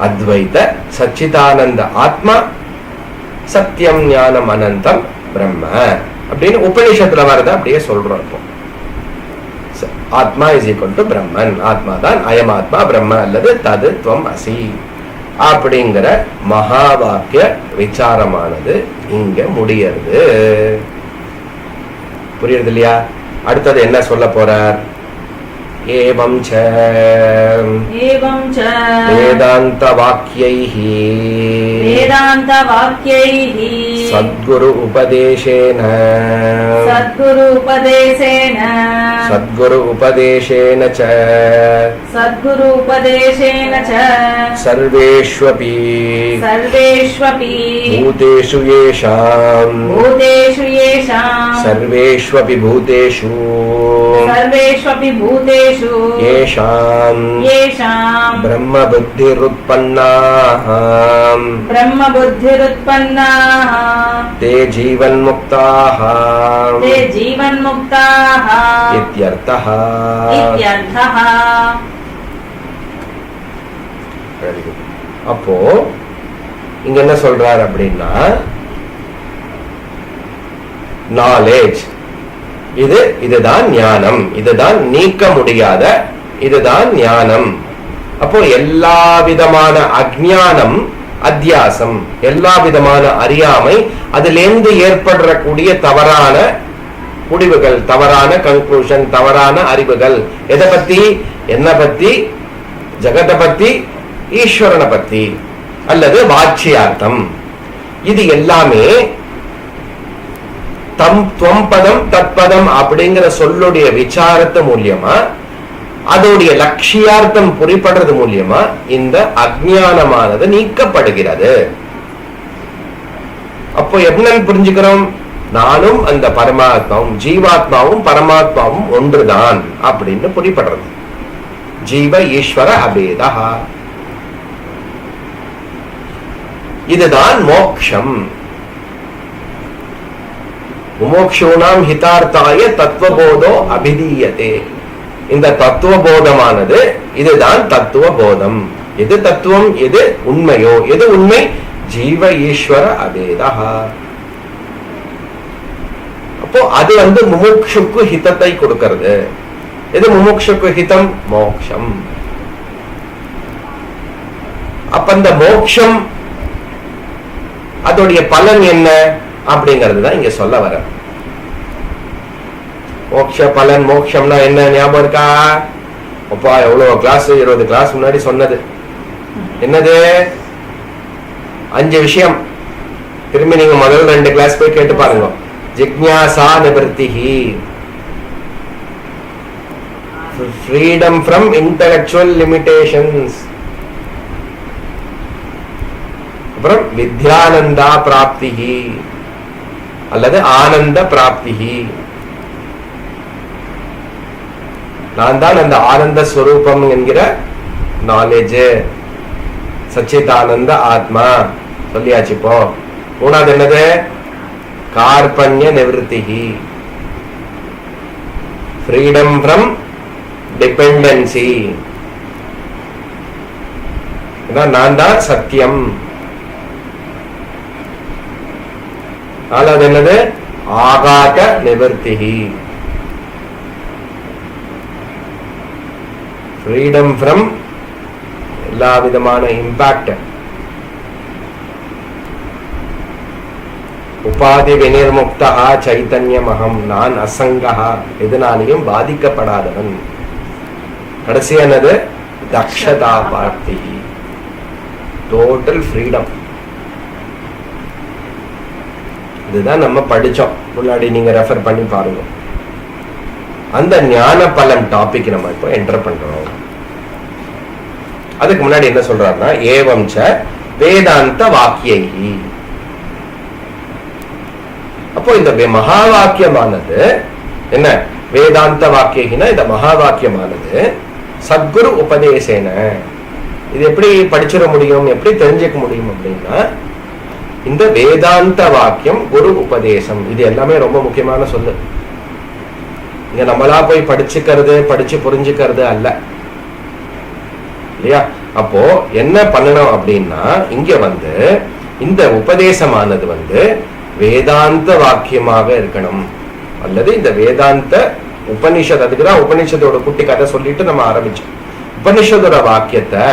அத்வைத சச்சிதானந்த ஆத்மா சத்தியம் ஞானம் அனந்தம் பிரம்ம அப்படின்னு உபநிஷத்துல வரத அப்படியே சொல்றோம். இப்போ ஆத்மா இஸ் ஈக்குவல் டு பிரம்மன், ஆத்மா தான் அயம் ஆத்மா பிரம்ம அல்லது தது துவம் அசி அப்படிங்கிற மகா வாக்கிய விசாரமானது இங்க முடியறது. புரியுறது இல்லையா? அடுத்தது என்ன சொல்ல போறார்? ஏவம் ச வேதாந்த வாக்யைஹி சத்குரு உபதேசேன ச சர்வேஷ்வபி பூதேஷு யேஷாம் சர்வேஷ்வபி பூதேஷு येषाम् ब्रह्म बुद्धिरुत्पन्नाः ते जीवन्मुक्ताः इत्यर्थः. அப்போ இங்க என்ன சொல்றார் அப்படின்னா நாலேஜ் இதுதான் ஞானம், இதுதான் நீக்க முடியாத, இதுதான் ஞானம். அப்போ எல்லா விதமான அஜ்ஞானம் அத்தியாசம், எல்லா விதமான அறியாமை, அதிலிருந்து ஏற்படக்கூடிய தவறான முடிவுகள், தவறான கன்க்ளூஷன், தவறான அறிவுகள். எதை பத்தி? என்ன பத்தி? ஜகத்தை பத்தி, ஈஸ்வரனை பத்தி, அல்லது வாட்சியார்த்தம். இது எல்லாமே துவம்பதம் தத்பதம் அப்படிங்கிற சொல்லுடைய விசாரத்து மூலியமா, அதோடைய லட்சியார்த்தம் புரிப்படுறது மூலியமா இந்த அஜ்ஞானமானது நீக்கப்படுகிறது. அப்போ என்னன்னு புரிஞ்சுக்கிறோம்? நானும் அந்த பரமாத்மாவும், ஜீவாத்மாவும் பரமாத்மாவும் ஒன்றுதான் அப்படின்னு புரிப்படுறது. ஜீவ ஈஸ்வர அபேதா. இதுதான் மோக்ஷம். முமோக்ஷூணாம் ஹிதார்த்தாய தத்துவபோதோ அபிதீயதே. இந்த தத்துவபோதமானது இதுதான் தத்துவபோதம். எது தத்துவம், எது உண்மையோ, எது உண்மை? ஜீவ ஈஸ்வர அபேதா. அப்போ அது முமுக்ஷுக்கு ஹிதத்தை கொடுக்கிறது. எது முமுக்ஷுக்கு ஹிதம்? மோக்ஷம். அப்ப இந்த மோக்ஷம் அதோடைய பலன் என்ன அப்படிங்கிறது தான் இங்க சொல்ல வர. மோக்ஷ பலன், மோக்ஷம்னா என்ன ஞாபகம் இருக்கா? அப்பா எவ்வளவு கிளாஸ், 20 கிளாஸ் முன்னாடி சொன்னது என்னது? 5 விஷயம். திரும்பி நீங்க முதல் 2 கிளாஸ் போய் கேட்டு பாருங்க. ஜிக்ஞாசா நிவர்த்திஹி, ஃப்ரீடம் ஃப்ரம் இன்டெலெக்சுவல் லிமிடேஷன்ஸ், அப்புறம் வித்யானந்தா பிராப்திஹி அல்லது ஆனந்த பிராப்திஹி. நான் தான் அந்த ஆனந்த ஸ்வரூபம் என்கிற நாலேஜ், சச்சிதானந்த ஆத்மா சொல்லியாச்சு. இப்போ 3வது என்னது? கார்பண்ய நிவர்த்திஹி, ஃப்ரீடம் ஃப்ரம் டிபெண்டன்சி. நான் தான் சத்தியம். 4வது என்னது? ஆகாத நிவர்த்திஹி, ஃப்ரீடம் ஃப்ரம் எல்லா விதமான இம்பாக்ட். உபாதி விநிர்முக்தா சைத்தன்யமகம், நான் அசங்கா, எதனாலையும் பாதிக்கப்படாதவன். கடைசி என்னது? தக்ஷதா பார்த்தி, டோட்டல் ஃப்ரீடம். இதுதான் நம்ம படிச்சோம் முன்னாடி, நீங்க ரெஃபர் பண்ணி பாருங்க. அந்த ஞான பலன் டாபிக் நம்ம இப்போ என்டர் பண்றோம். அதுக்கு முன்னாடி என்ன சொல்றாருன்னா, ஏவம் ச வேதாந்த வாக்கியைஹி. அப்போ இந்த மகா வாக்கியமானது என்ன? வேதாந்த வாக்கியைனா இந்த மகா வாக்கியமானது சத்குரு உபதேசேன. இது எப்படி படிச்சிட முடியும், எப்படி தெரிஞ்சுக்க முடியும் அப்படின்னா, இந்த வேதாந்த வாக்கியம், குரு உபதேசம், இது எல்லாமே ரொம்ப முக்கியமான சொல்லு. இங்க நம்மளா போய் படிச்சுக்கிறது, படிச்சு புரிஞ்சுக்கிறது அல்ல, இல்லையா? அப்போ என்ன பண்ணணும் அப்படின்னா, இங்க இந்த உபதேசமானது வேதாந்த வாக்கியமாக இருக்கணும். அல்லது இந்த வேதாந்த உபனிஷத், அதுக்குதான் உபனிஷத்தோட குட்டி கதை சொல்லிட்டு நம்ம ஆரம்பிச்சோம். உபனிஷத்தோட வாக்கியத்தை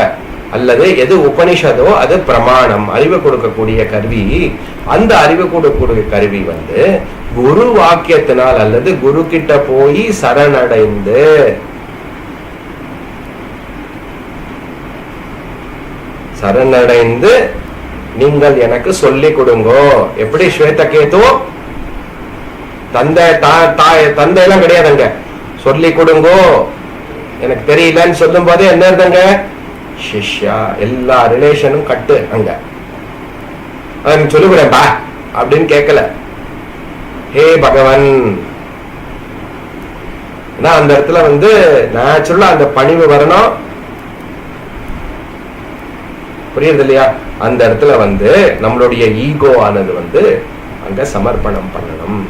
அல்லது எது உபனிஷதோ அது பிரமாணம், அறிவு கொடுக்கக்கூடிய கருவி. அந்த அறிவு கொடுக்கக்கூடிய கருவி குரு வாக்கியத்தினால் அல்லது குரு கிட்ட போய் சரணடைந்து நீங்கள் எனக்கு சொல்லிக் கொடுங்கோ. எப்படி ஸ்வேதகேது தந்தை எல்லாம் கிடையாதுங்க, சொல்லிக் கொடுங்கோ, எனக்கு தெரியலன்னு சொல்லும் போதே என்ன இருந்தங்க? சிஷ்யா. எல்லா ரிலேஷனும் கட்டு. அங்க சொல்லுகிறேன் பா அப்படின்னு கேட்கல, ஹே பகவன். அந்த இடத்துல நேச்சுரலா அந்த பணிவு வரணும். புரியுது இல்லையா? அந்த இடத்துல நம்மளுடைய ஈகோ ஆனது அங்க சமர்ப்பணம் பண்ணணும்.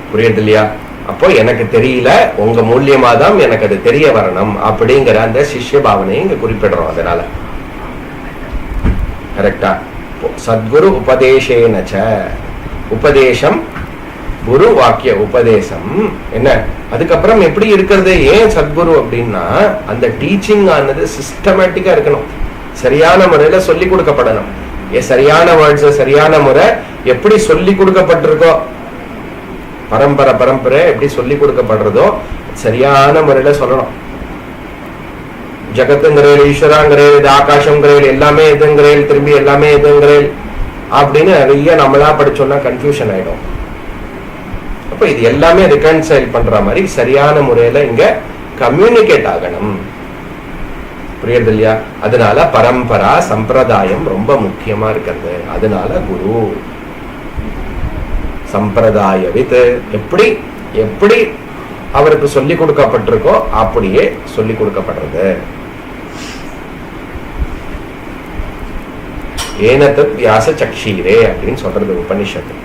புரியுது இல்லையா? அப்போ எனக்கு தெரியல, உங்க மூலியமா தான் எனக்கு அது தெரிய வரணும் அப்படிங்கிற அந்த சிஷ்ய பாவனையை இங்க குறிப்பிடுறோம். அதனால கரெக்டா? சத்குரு உபதேசேனச்ச, உபதேசம் குரு வாக்கிய உபதேசம் என்ன. அதுக்கப்புறம் எப்படி இருக்கிறது, ஏன் சத்குரு அப்படின்னா அந்த டீச்சிங் ஆனது சிஸ்டமேட்டிக்கா இருக்கணும், சரியான முறையில சொல்லி கொடுக்கப்படணும். சரியான வேர்ட்ஸ் சரியான முறை எப்படி சொல்லி கொடுக்கப்பட்டிருக்கோ, பரம்பரை எப்படி சொல்லி கொடுக்கப்படுறதோ சரியான முறையில சொல்லணும். ஜகத்துங்கிறேன், ஈஸ்வராங்கிறேன், இது ஆகாசங்கிறேன், எல்லாமே எதுங்கிறேன், திரும்பி எல்லாமே எதுங்கிறேன் அப்படின்னு நிறைய நம்மளா படிச்சோம்னா கன்ஃபியூஷன் ஆயிடும். அப்ப இது எல்லாமே ரிகன்சைல் பண்ற மாதிரி சரியான முறையில இங்க கம்யூனிகேட் ஆகணும். புரியுது இல்லையா? அதனால பரம்பரா சம்பிரதாயம் ரொம்ப முக்கியமா இருக்கிறது. அதனால குரு சம்பிரதாயவித் எப்படி எப்படி அவருக்கு சொல்லி கொடுக்கப்பட்டிருக்கோ அப்படியே சொல்லி கொடுக்கப்படுறது. ஏனதத் வியாச சக்ஷீரே அப்படின்னு சொல்றது உபனிஷத்து.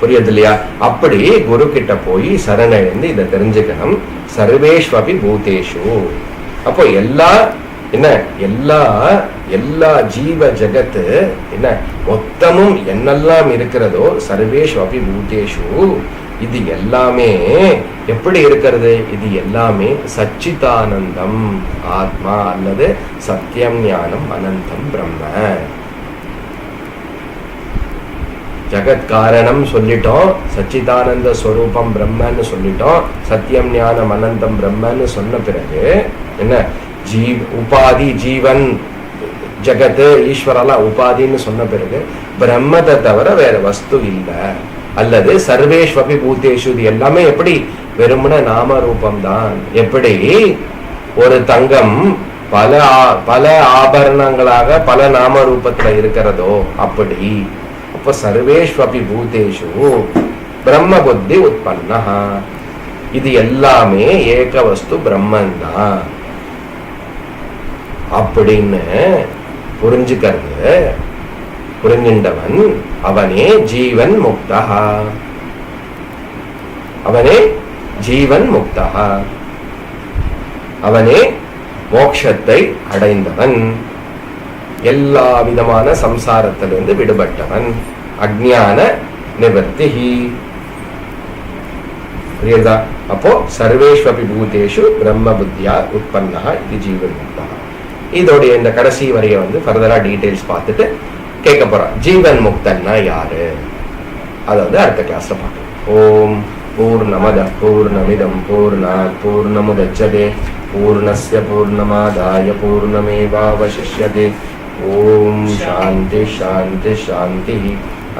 புரியுது இல்லையா? அப்படி குரு கிட்ட போய் சரணடைந்து இதை தெரிஞ்சுக்கணும். சர்வேஷ்வபி பூதேஷு, அப்போ எல்லா என்ன எல்லா ஜீவ ஜகத்து என்ன மொத்தமும் என்னெல்லாம் இருக்கிறதோ சர்வேஷ்வபி பூதேஷு, இது எல்லாமே எப்படி இருக்கிறது, இது எல்லாமே சச்சிதானந்தம் ஆத்மா அல்லது சத்தியம் ஞானம் அனந்தம் பிரம்ம. ஜகத் காரணம் சொல்லிட்டோம், சச்சிதானந்த ஸ்வரூபம் பிரம்மன்னு சொல்லிட்டோம், சத்தியம் ஞானம் அனந்தம் பிரம்மன்னு சொன்ன பிறகு என்ன உபாதி ஜீவன் ஜகத்து ஈஸ்வரெல்லாம் உபாதின்னு சொன்ன பிறகு பிரம்மத்தை தவிர வேற வஸ்து இல்லை. அல்லது சர்வேஷ்வபி பூதேஷு, இது எல்லாமே எப்படி வெறுமன நாம ரூபம் தான். எப்படி ஒரு தங்கம் பல ஆபரணங்களாக பல நாம ரூபத்துல இருக்கிறதோ அப்படி. அப்ப சர்வேஷ்வபி பூதேஷு பிரம்ம புத்தி உற்பன்னா, இது எல்லாமே ஏக வஸ்து பிரம்மன் தான் அப்படின்னு புரிஞ்சின்றவன் அவனே ஜீவன் முக்தா, அவனே ஜீவன் முக்தா, அவனே மோட்சத்தை அடைந்தவன், எல்லா விதமான சம்சாரத்திலிருந்து விடுபட்டவன், அஜ்ஞான நிவர்த்தி. புரியுதா? அப்போ சர்வேஷ்வபி பூதேஷு பிரம்ம புத்தியா உற்பன்னா இது ஜீவன் முக்தா. இதோடைய இந்த கடைசி வரைய ஃபர்தரா டீடைல்ஸ் பார்த்துட்டு கேட்க போறான். ஜீவன் முக்தன்னா யாரு, அதாவது அடுத்த கிளாஸ்ல பார்க்கலாம். ஓம் பூர்ணமத பூர்ணமிதம் பூர்ணாத் பூர்ணமுதச்யதே பூர்ணஸ்ய பூர்ணமாதாய பூர்ணமேவாவசிஷ்யதே. ஓம் சாந்தி சாந்தி சாந்தி.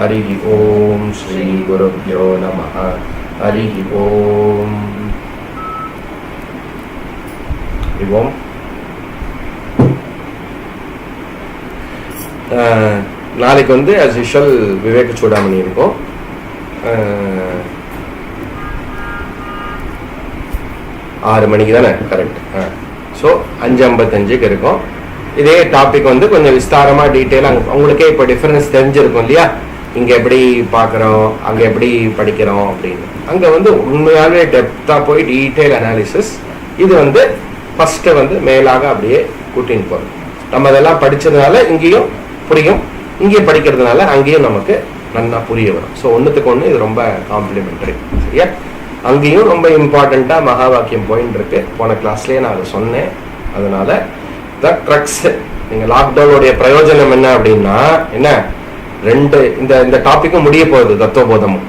ஹரி ஓம் ஸ்ரீ குருப்யோ நமः. ஹரி ஓம். ஓம். நாளைக்கு as usual விவேக சூடாமணி இருக்கும். 6 மணிக்கு தானே கரெக்ட். ஸோ 5:55 இருக்கும். இதே டாபிக் கொஞ்சம் விஸ்தாரமா டீட்டெயிலாக உங்களுக்கே இப்போ டிஃபரன்ஸ் தெரிஞ்சிருக்கும் இல்லையா, இங்க எப்படி பார்க்குறோம் அங்க எப்படி படிக்கிறோம் அப்படின்னு. அங்க உண்மையாகவே டெப்தா போய் டீட்டெயில் அனாலிசிஸ். இது ஃபர்ஸ்ட் மேலாக அப்படியே கூட்டின்னு போறோம். நம்ம அதெல்லாம் படிச்சதுனால இங்கேயும் புரியும், இங்கேயும் படிக்கிறதுனால அங்கேயும் நமக்கு நல்லா புரிய வரும். ஸோ ஒன்றுத்துக்கு ஒன்று இது ரொம்ப காம்ப்ளிமெண்டரி. சரியா? அங்கேயும் ரொம்ப இம்பார்ட்டண்டா மகா வாக்கியம் போயின்னு இருக்கு. போன கிளாஸ்லயே நான் அதை சொன்னேன். அதனால த க்ரக்ஸ், நீங்க லாக்டவுனுடைய பிரயோஜனம் என்ன அப்படின்னா என்ன, இந்த டாபிக்கும் முடிய போகுது. தத்துவபோதமும்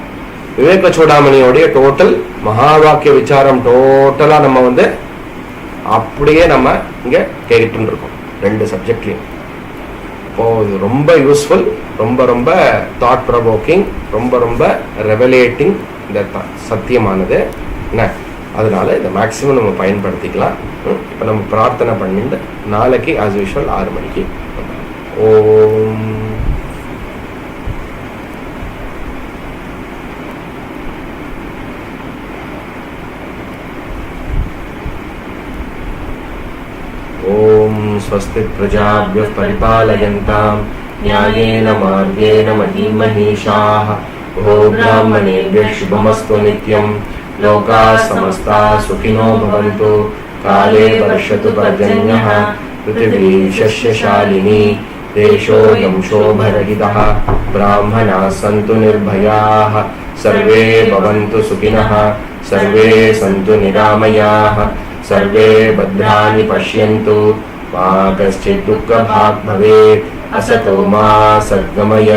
விவேக சூடாமணியோடைய டோட்டல் மகா வாக்கிய விசாரம் டோட்டலா நம்ம அப்படியே நம்ம இங்க கேட்டுன்னு இருக்கோம் 2 சப்ஜெக்ட்லையும். இப்போ இது ரொம்ப யூஸ்ஃபுல், ரொம்ப ரொம்ப தாட் ப்ரொவோக்கிங், ரொம்ப ரொம்ப ரெவலேட்டிங் இந்த சத்தியமானது என்ன. அதனால இதை மேக்சிமம் நம்ம பயன்படுத்திக்கலாம். இப்போ நம்ம பிரார்த்தனை பண்ணிட்டு நாளைக்கு ஆஸ் யூஷுவல் 6 மணிக்கு. ஓம் ஓம் ஸ்வஸ்தி பிரஜாப்யः பரிபாலயந்தாம் न्यायेन मार्गेण महीमहीषाः गो ब्राह्मणेभ्यः शुभमस्तु नित्यं लोकाः समस्ताः सुखिनो भवन्तु काले वर्षतु पर्जन्यः पृथिवी शस्यशालिनी देशोऽयं शोभरहितः ब्राह्मणाः सन्तु निर्भयाः सर्वे भवन्तु सुखिनः सर्वे सन्तु निरामयाः सर्वे भद्राणि पश्यन्तु मा कश्चित् दुःखभाग् भवेत् असतो मा सद्गमय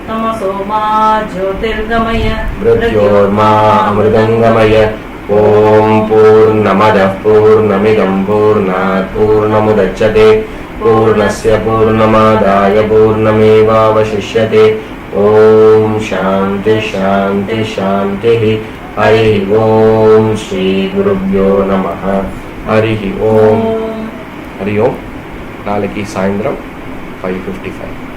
तमसो मा ज्योतिर्गमय मृत्योर्मा अमृतङ्गमय ॐ पूर्णमदः पूर्णमिदं पूर्णात् पूर्णमुदच्यते पूर्णस्य पूर्णमादाय पूर्णमेवावशिष्यते ॐ शान्ति शान्ति शान्तिः हरिः ॐ श्रीगुरुभ्यो नमः हरिः ॐ हरि ओम नाளைకి సాయంత్రం 5:55